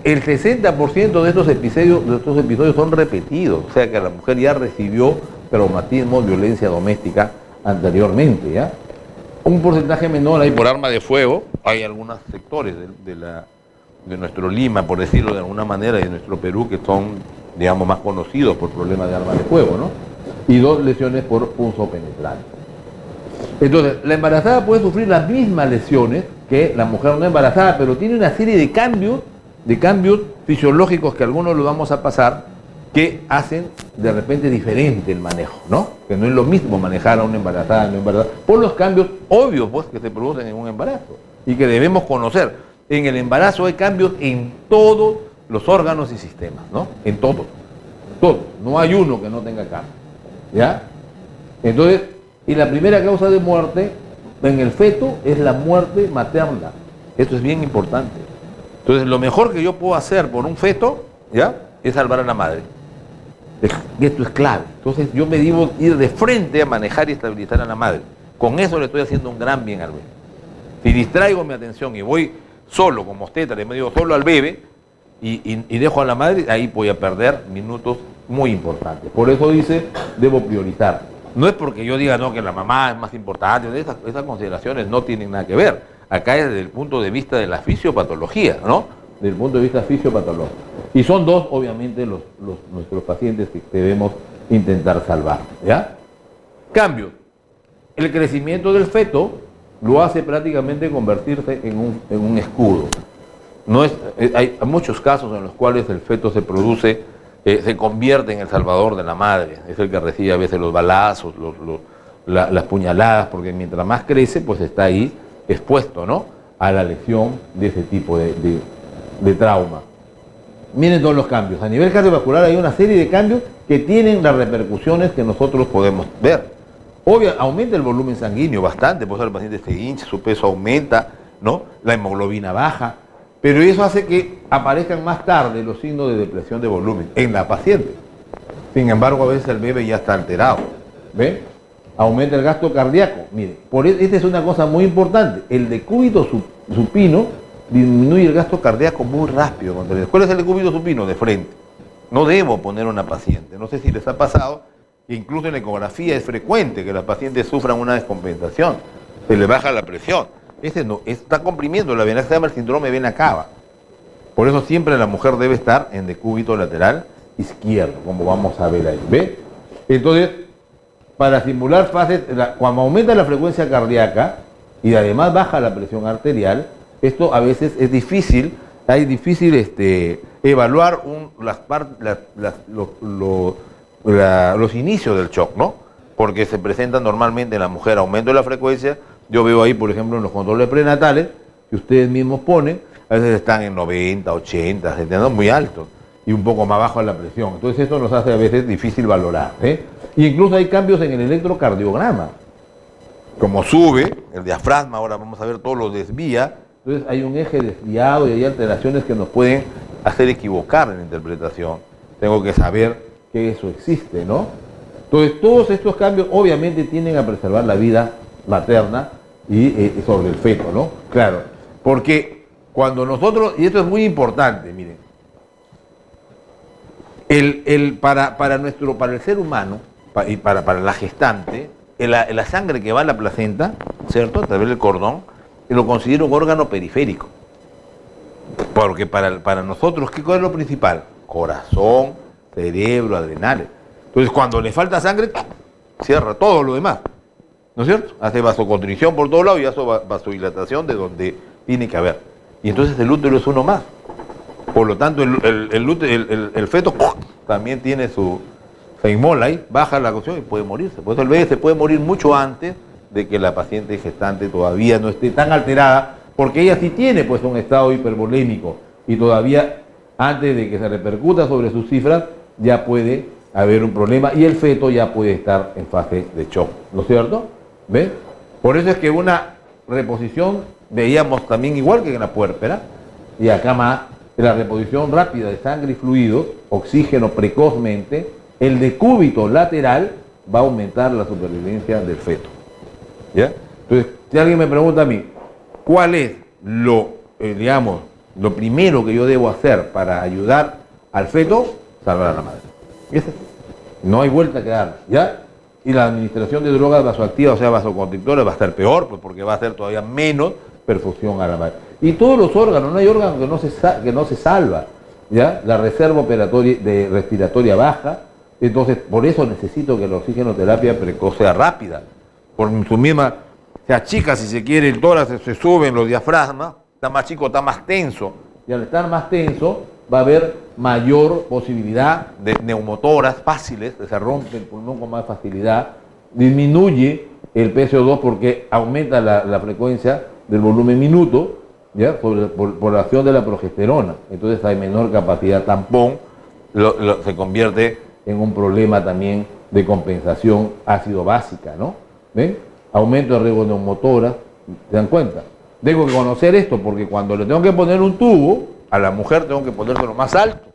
el 60% de estos episodios son repetidos, o sea que la mujer ya recibió traumatismo, violencia doméstica anteriormente, ¿ya? Un porcentaje menor ahí por arma de fuego, hay algunos sectores de nuestro Lima, por decirlo de alguna manera, y de nuestro Perú, que son, digamos, más conocidos por problemas de arma de fuego, ¿no? Y 2 lesiones por punzo penetrante. Entonces, la embarazada puede sufrir las mismas lesiones que la mujer no embarazada, pero tiene una serie de cambios fisiológicos que algunos lo vamos a pasar, que hacen de repente diferente el manejo, ¿no? Que no es lo mismo manejar a una embarazada, no embarazada, por los cambios obvios pues, que se producen en un embarazo y que debemos conocer. En el embarazo hay cambios en todos los órganos y sistemas, ¿no? En todos. No hay uno que no tenga cambios. ¿ya? Entonces, y la primera causa de muerte en el feto es la muerte materna. Esto es bien importante. Entonces, lo mejor que yo puedo hacer por un feto, ¿ya?, es salvar a la madre. Y esto es clave. Entonces, yo me debo ir de frente a manejar y estabilizar a la madre. Con eso le estoy haciendo un gran bien al bebé. Si distraigo mi atención y voy solo, como obstetra, le digo solo al bebé y dejo a la madre, ahí voy a perder minutos muy importantes. Por eso dice, debo priorizar. No es porque yo diga, no, que la mamá es más importante, esas consideraciones no tienen nada que ver. Acá es desde el punto de vista de la fisiopatología, ¿no? Desde el punto de vista fisiopatológico. Y son dos, obviamente, nuestros pacientes que debemos intentar salvar, ¿ya? Cambio. El crecimiento del feto lo hace prácticamente convertirse en un escudo. Hay muchos casos en los cuales el feto se produce, se convierte en el salvador de la madre. Es el que recibe a veces los balazos, las puñaladas, porque mientras más crece, pues está ahí expuesto, ¿no?, a la lesión de ese tipo de trauma. Miren todos los cambios. A nivel cardiovascular hay una serie de cambios que tienen las repercusiones que nosotros podemos ver. Obvio, aumenta el volumen sanguíneo bastante, por eso el paciente se hincha, su peso aumenta, ¿no?, la hemoglobina baja, pero eso hace que aparezcan más tarde los signos de depresión de volumen en la paciente. Sin embargo, a veces el bebé ya está alterado. ¿Ven? Aumenta el gasto cardíaco. Mire, esta es una cosa muy importante. El decúbito supino disminuye el gasto cardíaco muy rápido. ¿Cuál es el decúbito supino? De frente. No debo poner a una paciente. No sé si les ha pasado, incluso en la ecografía es frecuente que las pacientes sufran una descompensación. Se le baja la presión. Está comprimiendo la vena, se llama el síndrome vena cava. Por eso siempre la mujer debe estar en decúbito lateral izquierdo, como vamos a ver ahí. ¿Ve? Entonces, para simular fases, cuando aumenta la frecuencia cardíaca y además baja la presión arterial, esto a veces es difícil, evaluar los inicios del shock, ¿no? Porque se presenta normalmente en la mujer aumento de la frecuencia. Yo veo ahí, por ejemplo, en los controles prenatales, que ustedes mismos ponen, a veces están en 90, 80, 70, muy altos, y un poco más bajo en la presión. Entonces esto nos hace a veces difícil valorar, ¿eh? Y incluso hay cambios en el electrocardiograma. Como sube el diafragma, ahora vamos a ver, todo lo desvía, entonces hay un eje desviado y hay alteraciones que nos pueden hacer equivocar en la interpretación. Tengo que saber que eso existe, ¿no? Entonces todos estos cambios obviamente tienden a preservar la vida materna y sobre el feto, ¿no? Claro, porque cuando nosotros, y esto es muy importante, miren, para el ser humano y para la gestante, la sangre que va a la placenta, ¿cierto?, a través del cordón, lo considero un órgano periférico. Porque para nosotros, ¿qué es lo principal? Corazón, cerebro, adrenales. Entonces, cuando le falta sangre, cierra todo lo demás. ¿No es cierto? Hace vasoconstricción por todos lados y hace vasodilatación de donde tiene que haber. Y entonces el útero es uno más. Por lo tanto, el feto también tiene se inmola ahí, baja la cocción y puede morirse. Por eso el bebé se puede morir mucho antes de que la paciente gestante todavía no esté tan alterada, porque ella sí tiene pues un estado hipervolémico y todavía antes de que se repercuta sobre sus cifras ya puede haber un problema y el feto ya puede estar en fase de shock, ¿no es cierto? ¿Ven? Por eso es que una reposición veíamos también igual que en la puérpera, y acá más, la reposición rápida de sangre y fluidos, oxígeno precozmente, el decúbito lateral va a aumentar la supervivencia del feto. ¿Ya? Entonces, si alguien me pregunta a mí, ¿cuál es lo primero que yo debo hacer para ayudar al feto? Salvar a la madre. ¿Viste? No hay vuelta que dar, ¿ya? Y la administración de drogas vasoactivas, o sea, vasoconstrictores, va a estar peor, pues, porque va a hacer todavía menos perfusión a la madre. Y todos los órganos, no hay órgano que no se salva, ¿ya? La reserva respiratoria baja, entonces por eso necesito que la oxigenoterapia precoz sea rápida. Por su misma, se achica si se quiere el tórax, se suben los diafragmas, está más chico, está más tenso. Y al estar más tenso, va a haber mayor posibilidad de neumotoras fáciles, se rompe el pulmón con más facilidad, disminuye el PCO2 porque aumenta la frecuencia del volumen minuto, ¿ya? Por la acción de la progesterona. Entonces hay menor capacidad tampón, se convierte en un problema también de compensación ácido básica, ¿no? ¿Ven? Aumento de riesgo neumotora, ¿se dan cuenta? Tengo que conocer esto porque cuando le tengo que poner un tubo, a la mujer tengo que ponérselo más alto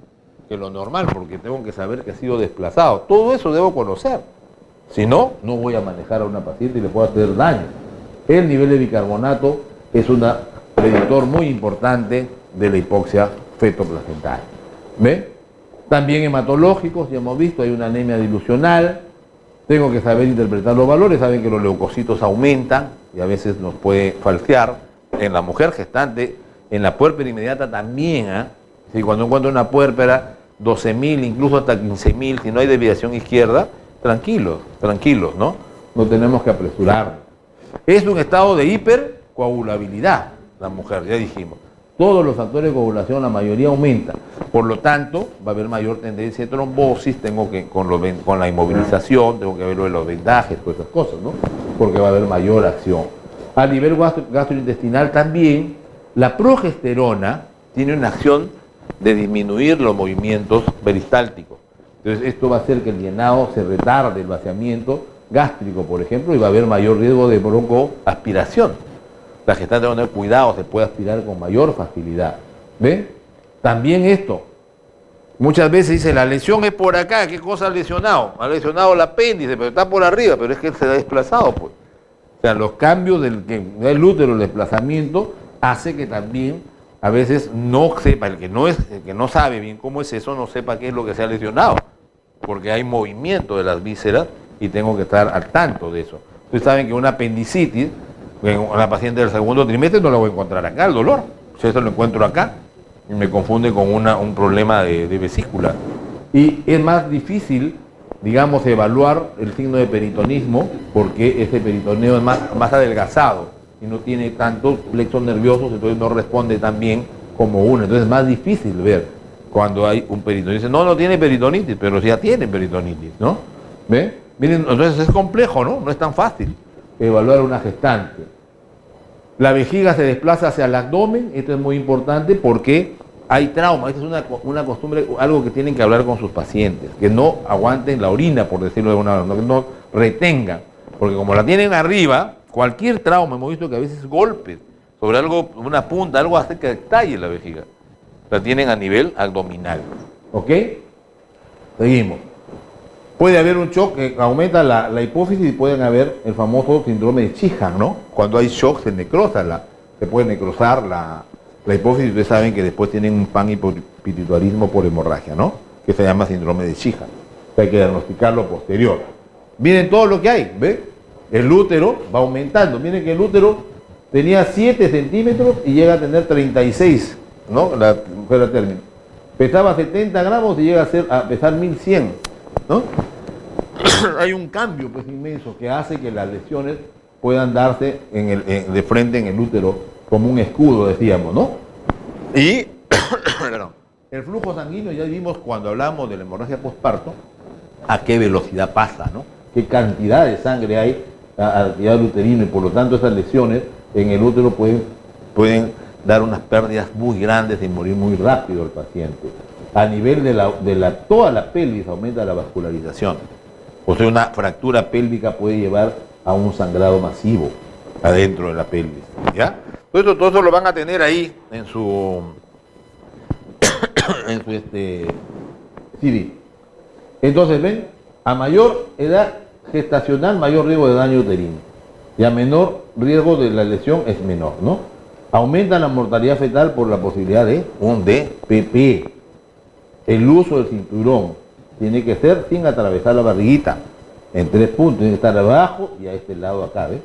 que lo normal, porque tengo que saber que ha sido desplazado. Todo eso debo conocer. Si no, no voy a manejar a una paciente y le puedo hacer daño. El nivel de bicarbonato es un predictor muy importante de la hipoxia fetoplacental. ¿Ve? También hematológicos, ya hemos visto, hay una anemia dilucional. Tengo que saber interpretar los valores. Saben que los leucocitos aumentan y a veces nos puede falsear. En la mujer gestante, en la puérpera inmediata también, ¿eh? Si cuando encuentro una puérpera, 12.000, incluso hasta 15.000, si no hay desviación izquierda, tranquilos, ¿no? No tenemos que apresurarnos. Es un estado de hipercoagulabilidad, la mujer, ya dijimos. Todos los factores de coagulación, la mayoría aumentan. Por lo tanto, va a haber mayor tendencia de trombosis, tengo que, con la inmovilización, tengo que ver lo de los vendajes, todas esas cosas, ¿no? Porque va a haber mayor acción. A nivel gastrointestinal también, la progesterona tiene una acción de disminuir los movimientos peristálticos. Entonces esto va a hacer que el llenado se retarde, el vaciamiento gástrico, por ejemplo, y va a haber mayor riesgo de broncoaspiración. La gestante va a tener cuidado, se puede aspirar con mayor facilidad. ¿Ven? También esto, muchas veces dice, la lesión es por acá, ¿qué cosa ha lesionado? Ha lesionado el apéndice, pero está por arriba, pero es que él se ha desplazado, pues. O sea, los cambios del útero, el desplazamiento, hace que también a veces no sepa, el que no sabe bien cómo es eso, no sepa qué es lo que se ha lesionado, porque hay movimiento de las vísceras y tengo que estar al tanto de eso. Ustedes saben que una apendicitis, en una paciente del segundo trimestre no la voy a encontrar acá, el dolor. Si eso lo encuentro acá, y me confunde con un problema de vesícula. Y es más difícil, digamos, evaluar el signo de peritonismo, porque ese peritoneo es más adelgazado y no tiene tantos plexos nerviosos, entonces no responde tan bien como uno. Entonces es más difícil ver cuando hay un peritonitis. Dice, no tiene peritonitis, pero sí ya tiene peritonitis, ¿no? ¿Ve? Miren, entonces es complejo, ¿no? No es tan fácil evaluar una gestante. La vejiga se desplaza hacia el abdomen, esto es muy importante porque hay trauma. Esta es una costumbre, algo que tienen que hablar con sus pacientes, que no aguanten la orina, por decirlo de alguna manera, que no retengan, porque como la tienen arriba, cualquier trauma, hemos visto que a veces golpes sobre algo, una punta, algo hace que estalle la vejiga. La tienen a nivel abdominal. ¿Ok? Seguimos. Puede haber un shock que aumenta la hipófisis y pueden haber el famoso síndrome de Sheehan, ¿no? Cuando hay shock se necrosa, se puede necrosar la hipófisis. Ustedes saben que después tienen un panhipopituitarismo por hemorragia, ¿no? Que se llama síndrome de Sheehan. Hay que diagnosticarlo posterior. Miren todo lo que hay, ¿ve? El útero va aumentando. Miren que el útero tenía 7 centímetros y llega a tener 36, ¿no? La mujer a término. Pesaba 70 gramos y llega a pesar 1100, ¿no? Hay un cambio pues inmenso que hace que las lesiones puedan darse de frente en el útero como un escudo, decíamos, ¿no? Y el flujo sanguíneo, ya vimos cuando hablamos de la hemorragia postparto, a qué velocidad pasa, ¿no? Qué cantidad de sangre hay al tirar uterino y por lo tanto esas lesiones en el útero pueden dar unas pérdidas muy grandes y morir muy rápido el paciente. A nivel de toda la pelvis aumenta la vascularización. O sea, una fractura pélvica puede llevar a un sangrado masivo adentro de la pelvis, ¿ya? Todo eso lo van a tener ahí en su CD. Entonces, ven, a mayor edad gestacional, mayor riesgo de daño uterino. Y a menor riesgo de la lesión es menor, ¿no? Aumenta la mortalidad fetal por la posibilidad de un DPP. El uso del cinturón tiene que ser sin atravesar la barriguita. En 3 puntos, tiene que estar abajo y a este lado acá, ¿ves?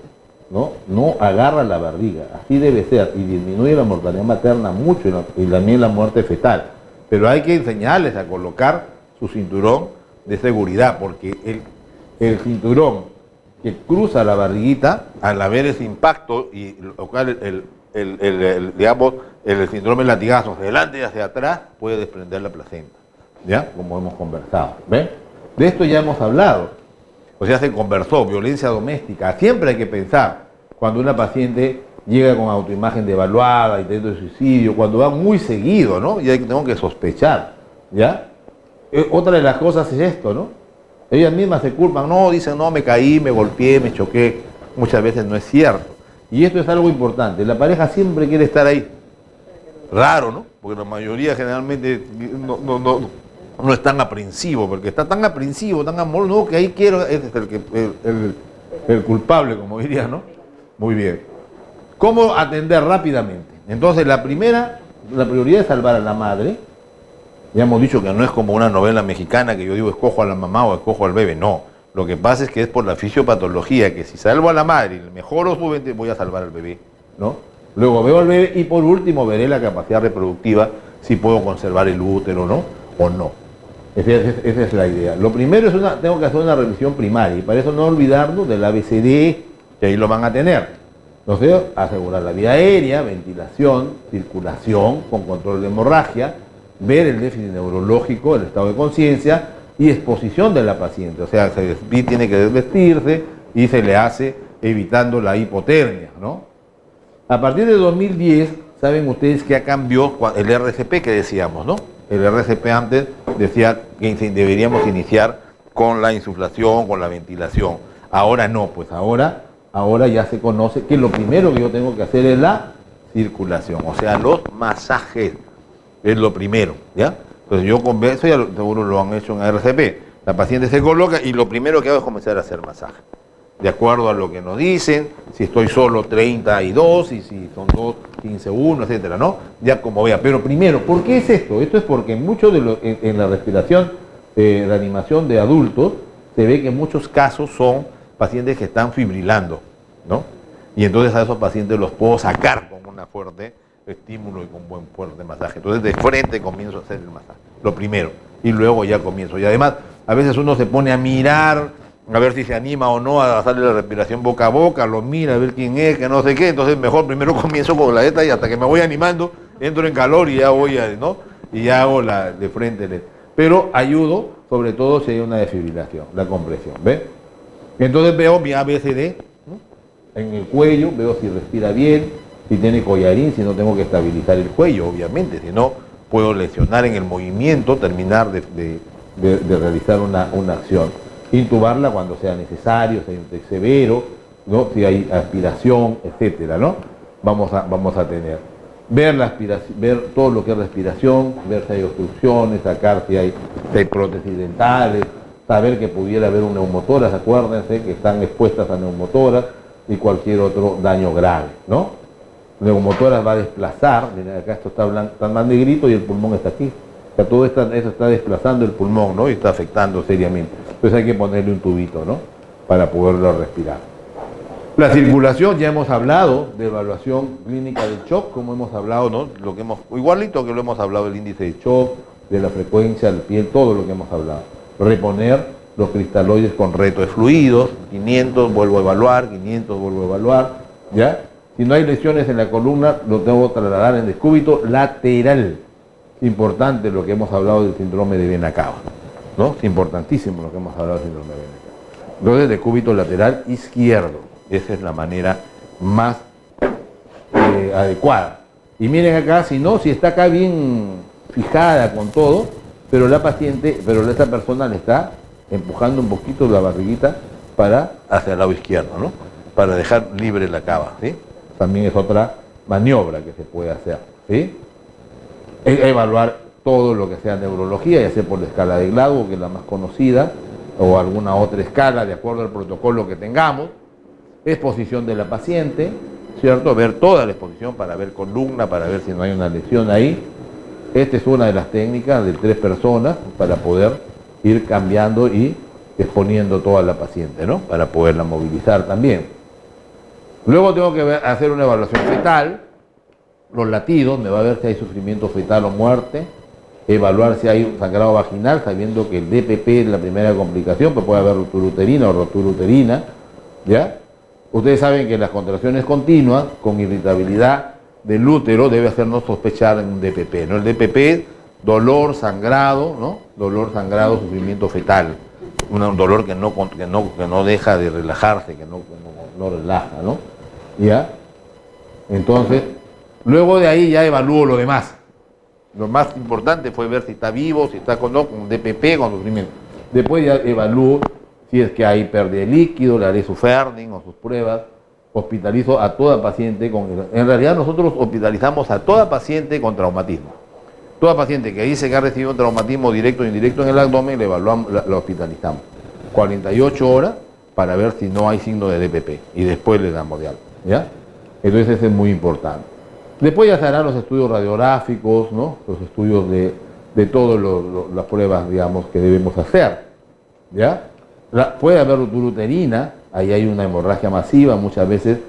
No agarra la barriga, así debe ser, y disminuye la mortalidad materna mucho y también la muerte fetal. Pero hay que enseñarles a colocar su cinturón de seguridad, porque el cinturón que cruza la barriguita, al haber ese impacto y tocar digamos, el síndrome de latigazos hacia adelante y hacia atrás, puede desprender la placenta, ¿ya? Como hemos conversado, ¿ven? De esto ya hemos hablado. O sea, se conversó, violencia doméstica. Siempre hay que pensar, cuando una paciente llega con autoimagen devaluada, intento de suicidio, cuando va muy seguido, ¿no? Ya tengo que sospechar, ¿ya? Otra de las cosas es esto, ¿no? Ellas mismas se culpan, no, dicen, no, me caí, me golpeé, me choqué. Muchas veces no es cierto. Y esto es algo importante, la pareja siempre quiere estar ahí. Raro, ¿no? Porque la mayoría generalmente no es tan aprensivo, porque está tan aprensivo, tan amoroso, no, que ahí quiero, ese es el culpable, como diría, ¿no? Muy bien. ¿Cómo atender rápidamente? Entonces, la prioridad es salvar a la madre. Ya hemos dicho que no es como una novela mexicana que yo digo escojo a la mamá o escojo al bebé, no. Lo que pasa es que es por la fisiopatología, que si salvo a la madre y mejoro su mente, voy a salvar al bebé, ¿no? Luego veo al bebé y por último veré la capacidad reproductiva, si puedo conservar el útero, ¿no? O no. Esa es la idea. Lo primero es tengo que hacer una revisión primaria y para eso no olvidarnos del ABCD, que ahí lo van a tener. Entonces, asegurar la vía aérea, ventilación, circulación con control de hemorragia, ver el déficit neurológico, el estado de conciencia y exposición de la paciente. O sea, tiene que desvestirse y se le hace evitando la hipotermia, ¿no? A partir de 2010, saben ustedes que cambió el RCP que decíamos, ¿no? El RCP antes decía que deberíamos iniciar con la insuflación, con la ventilación. Ahora no, pues ahora ya se conoce que lo primero que yo tengo que hacer es la circulación, o sea, los masajes es lo primero, ¿ya? Entonces yo con eso ya seguro lo han hecho en RCP. La paciente se coloca y lo primero que hago es comenzar a hacer masaje. De acuerdo a lo que nos dicen, si estoy solo 32 y si son 2, 15, 1, etcétera, ¿no? Ya como vea. Pero primero, ¿por qué es esto? Esto es porque en la respiración, reanimación de adultos, se ve que en muchos casos son pacientes que están fibrilando, ¿no? Y entonces a esos pacientes los puedo sacar con una fuerte estímulo y con buen fuerte masaje. Entonces de frente comienzo a hacer el masaje, lo primero, y luego ya comienzo. Y además, a veces uno se pone a mirar, a ver si se anima o no a hacerle la respiración boca a boca, lo mira, a ver quién es, que no sé qué, entonces mejor primero comienzo con la esta y hasta que me voy animando, entro en calor y ya voy ¿no? Y ya hago la de frente. Pero ayudo, sobre todo si hay una desfibrilación, la compresión, ¿ve? Entonces veo mi ABCD, ¿no? En el cuello, veo si respira bien, si tiene collarín, si no tengo que estabilizar el cuello, obviamente, si no puedo lesionar en el movimiento, terminar de realizar una acción. Intubarla cuando sea necesario, si hay un severo, ¿no? Si hay aspiración, etcétera, ¿no? Vamos a tener. Ver todo lo que es respiración, ver si hay obstrucciones, sacar si hay prótesis dentales, saber que pudiera haber un neumotórax, acuérdense que están expuestas a neumotórax y cualquier otro daño grave, ¿no? El neumotórax va a desplazar, miren acá esto está más negrito y el pulmón está aquí. O sea, todo eso está desplazando el pulmón, ¿no? Y está afectando seriamente. Entonces hay que ponerle un tubito, ¿no? Para poderlo respirar. La circulación, ya hemos hablado de evaluación clínica del shock, como hemos hablado, ¿no? Igualito que lo hemos hablado del índice de shock, de la frecuencia del piel, todo lo que hemos hablado. Reponer los cristaloides con reto de fluidos, 500 vuelvo a evaluar, 500 vuelvo a evaluar, ¿ya? Si no hay lesiones en la columna, lo tengo que trasladar en decúbito lateral. Importante lo que hemos hablado del síndrome de vena cava, ¿no? Es importantísimo lo que hemos hablado del síndrome de vena cava. Entonces, decúbito lateral izquierdo. Esa es la manera más adecuada. Y miren acá, si está acá bien fijada con todo, pero esta persona le está empujando un poquito la barriguita hacia el lado izquierdo, ¿no? Para dejar libre la cava, ¿sí? También es otra maniobra que se puede hacer, ¿sí? Evaluar todo lo que sea neurología, ya sea por la escala de Glasgow, que es la más conocida, o alguna otra escala, de acuerdo al protocolo que tengamos. Exposición de la paciente, ¿cierto? Ver toda la exposición para ver columna, para ver si no hay una lesión ahí. Esta es una de las técnicas de 3 personas para poder ir cambiando y exponiendo toda la paciente, ¿no? Para poderla movilizar también. Luego tengo que hacer una evaluación fetal, los latidos, me va a ver si hay sufrimiento fetal o muerte, evaluar si hay sangrado vaginal, sabiendo que el DPP es la primera complicación, pero puede haber ruptura uterina o rotura uterina, ¿ya? Ustedes saben que las contracciones continuas con irritabilidad del útero debe hacernos sospechar en un DPP, ¿no? El DPP, dolor, sangrado, ¿no? Dolor, sangrado, sufrimiento fetal, un dolor que no deja de relajarse, que no relaja, ¿no? ¿Ya? Entonces, luego de ahí ya evalúo lo demás. Lo más importante fue ver si está vivo, si está con DPP, con sufrimiento. Después ya evalúo si es que hay pérdida de líquido, le haré su Ferning o sus pruebas, hospitalizo a toda paciente con... En realidad nosotros hospitalizamos a toda paciente con traumatismo. Toda paciente que dice que ha recibido un traumatismo directo o indirecto en el abdomen, le evaluamos, la hospitalizamos. 48 horas para ver si no hay signo de DPP y después le damos de alta, ¿ya? Entonces ese es muy importante. Después ya se harán los estudios radiográficos, ¿no? Los estudios de todas las pruebas, digamos, que debemos hacer, ¿ya? Puede haber ruptura uterina, ahí hay una hemorragia masiva, muchas veces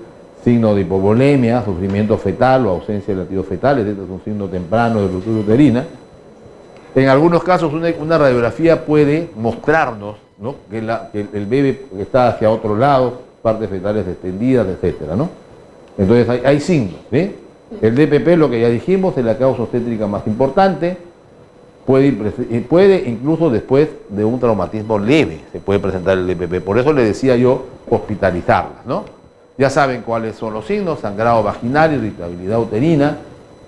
signo de hipovolemia, sufrimiento fetal o ausencia de latidos fetales, este es un signo temprano de ruptura uterina. En algunos casos una radiografía puede mostrarnos, ¿no?, que el bebé está hacia otro lado, partes fetales extendidas, etcétera, ¿no? Entonces hay signos, ¿sí? El DPP, lo que ya dijimos, es la causa obstétrica más importante, puede incluso después de un traumatismo leve, se puede presentar el DPP, por eso le decía yo hospitalizarlas, ¿no? Ya saben cuáles son los signos: sangrado vaginal, irritabilidad uterina.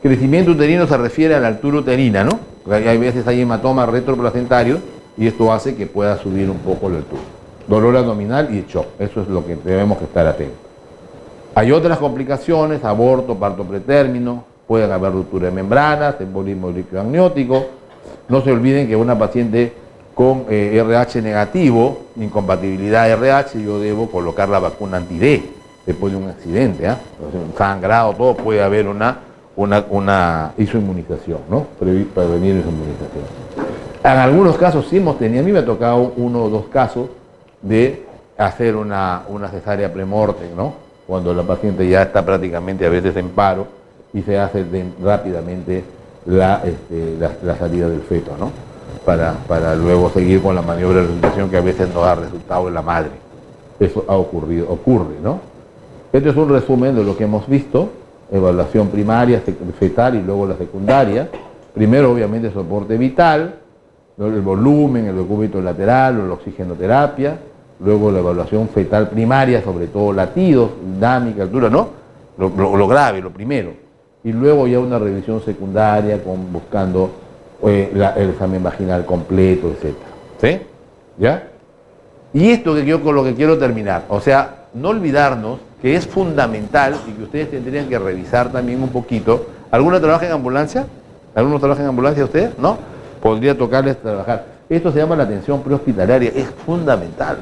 Crecimiento uterino se refiere a la altura uterina, ¿no? Hay veces hay hematomas retroplacentarios y esto hace que pueda subir un poco la altura. Dolor abdominal y shock, eso es lo que debemos estar atentos. Hay otras complicaciones: aborto, parto pretérmino, pueden haber ruptura de membranas, embolismo líquido amniótico. No se olviden que una paciente con RH negativo, incompatibilidad RH, yo debo colocar la vacuna anti-D después de un accidente, ¿eh? Sangrado, todo, puede haber una isoinmunización, ¿no? Prevenir isoinmunización. En algunos casos sí hemos tenido, a mí me ha tocado 1 o 2 casos de hacer una cesárea premortem, ¿no? Cuando la paciente ya está prácticamente a veces en paro y se hace rápidamente la salida del feto, ¿no? Para luego seguir con la maniobra de resucitación que a veces no da resultado en la madre. Eso ocurre, ¿no? Este es un resumen de lo que hemos visto: evaluación primaria, fetal y luego la secundaria. Primero, obviamente, soporte vital, luego el volumen, el decúbito lateral o la oxigenoterapia, luego la evaluación fetal primaria, sobre todo latidos, dinámica, altura, ¿no? Lo grave, lo primero. Y luego ya una revisión secundaria buscando el examen vaginal completo, etc. ¿Sí? ¿Ya? Y esto que yo con lo que quiero terminar, o sea, no olvidarnos que es fundamental y que ustedes tendrían que revisar también un poquito. ¿Alguno trabaja en ambulancia? ¿Algunos trabajan en ambulancia ustedes? ¿No? Podría tocarles trabajar. Esto se llama la atención prehospitalaria, es fundamental.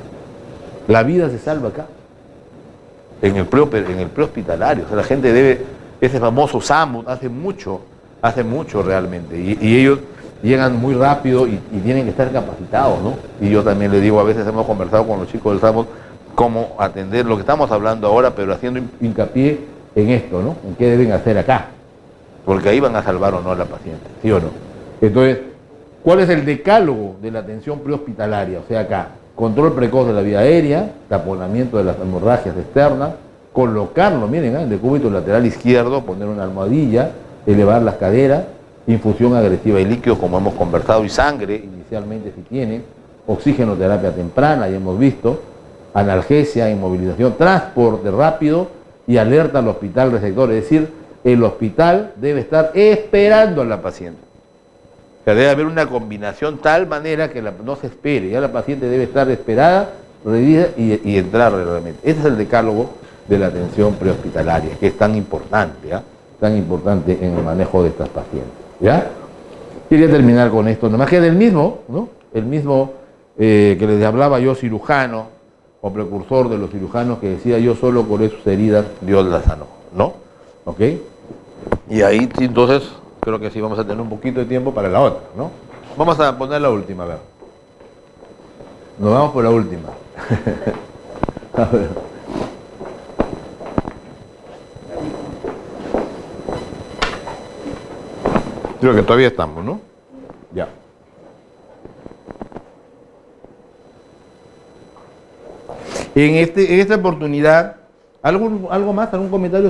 La vida se salva acá, en el prehospitalario. O sea, la gente debe, ese famoso SAMUT hace mucho realmente, y ellos llegan muy rápido y tienen que estar capacitados, ¿no? Y yo también les digo, a veces hemos conversado con los chicos del SAMUT cómo atender lo que estamos hablando ahora, pero haciendo hincapié en esto, ¿no? En qué deben hacer acá, porque ahí van a salvar o no a la paciente, ¿sí o no? Entonces, ¿cuál es el decálogo de la atención prehospitalaria? O sea, acá, control precoz de la vía aérea, taponamiento de las hemorragias externas, colocarlo, miren, el decúbito lateral izquierdo, poner una almohadilla, elevar las caderas, infusión agresiva de líquidos, como hemos conversado, y sangre, inicialmente si tienen, oxigenoterapia temprana, ya hemos visto, analgesia, inmovilización, transporte rápido y alerta al hospital receptor. Es decir, el hospital debe estar esperando a la paciente. O sea, debe haber una combinación tal manera que no se espere, ya la paciente debe estar esperada, revisa y entrar realmente. Ese es el decálogo de la atención prehospitalaria, que es tan importante, ¿ya? Tan importante en el manejo de estas pacientes, ¿ya? Quería terminar con esto, nomás que del mismo, ¿no? El mismo que les hablaba yo, cirujano, o precursor de los cirujanos, que decía: yo solo curé sus heridas, Dios las sanó, ¿no? ¿Ok? Y ahí sí, entonces, creo que sí vamos a tener un poquito de tiempo para la otra, ¿no? Vamos a poner la última, a ver. Nos vamos por la última. A ver. Creo que todavía estamos, ¿no? Ya. En esta oportunidad, ¿algo más? ¿Algún comentario sobre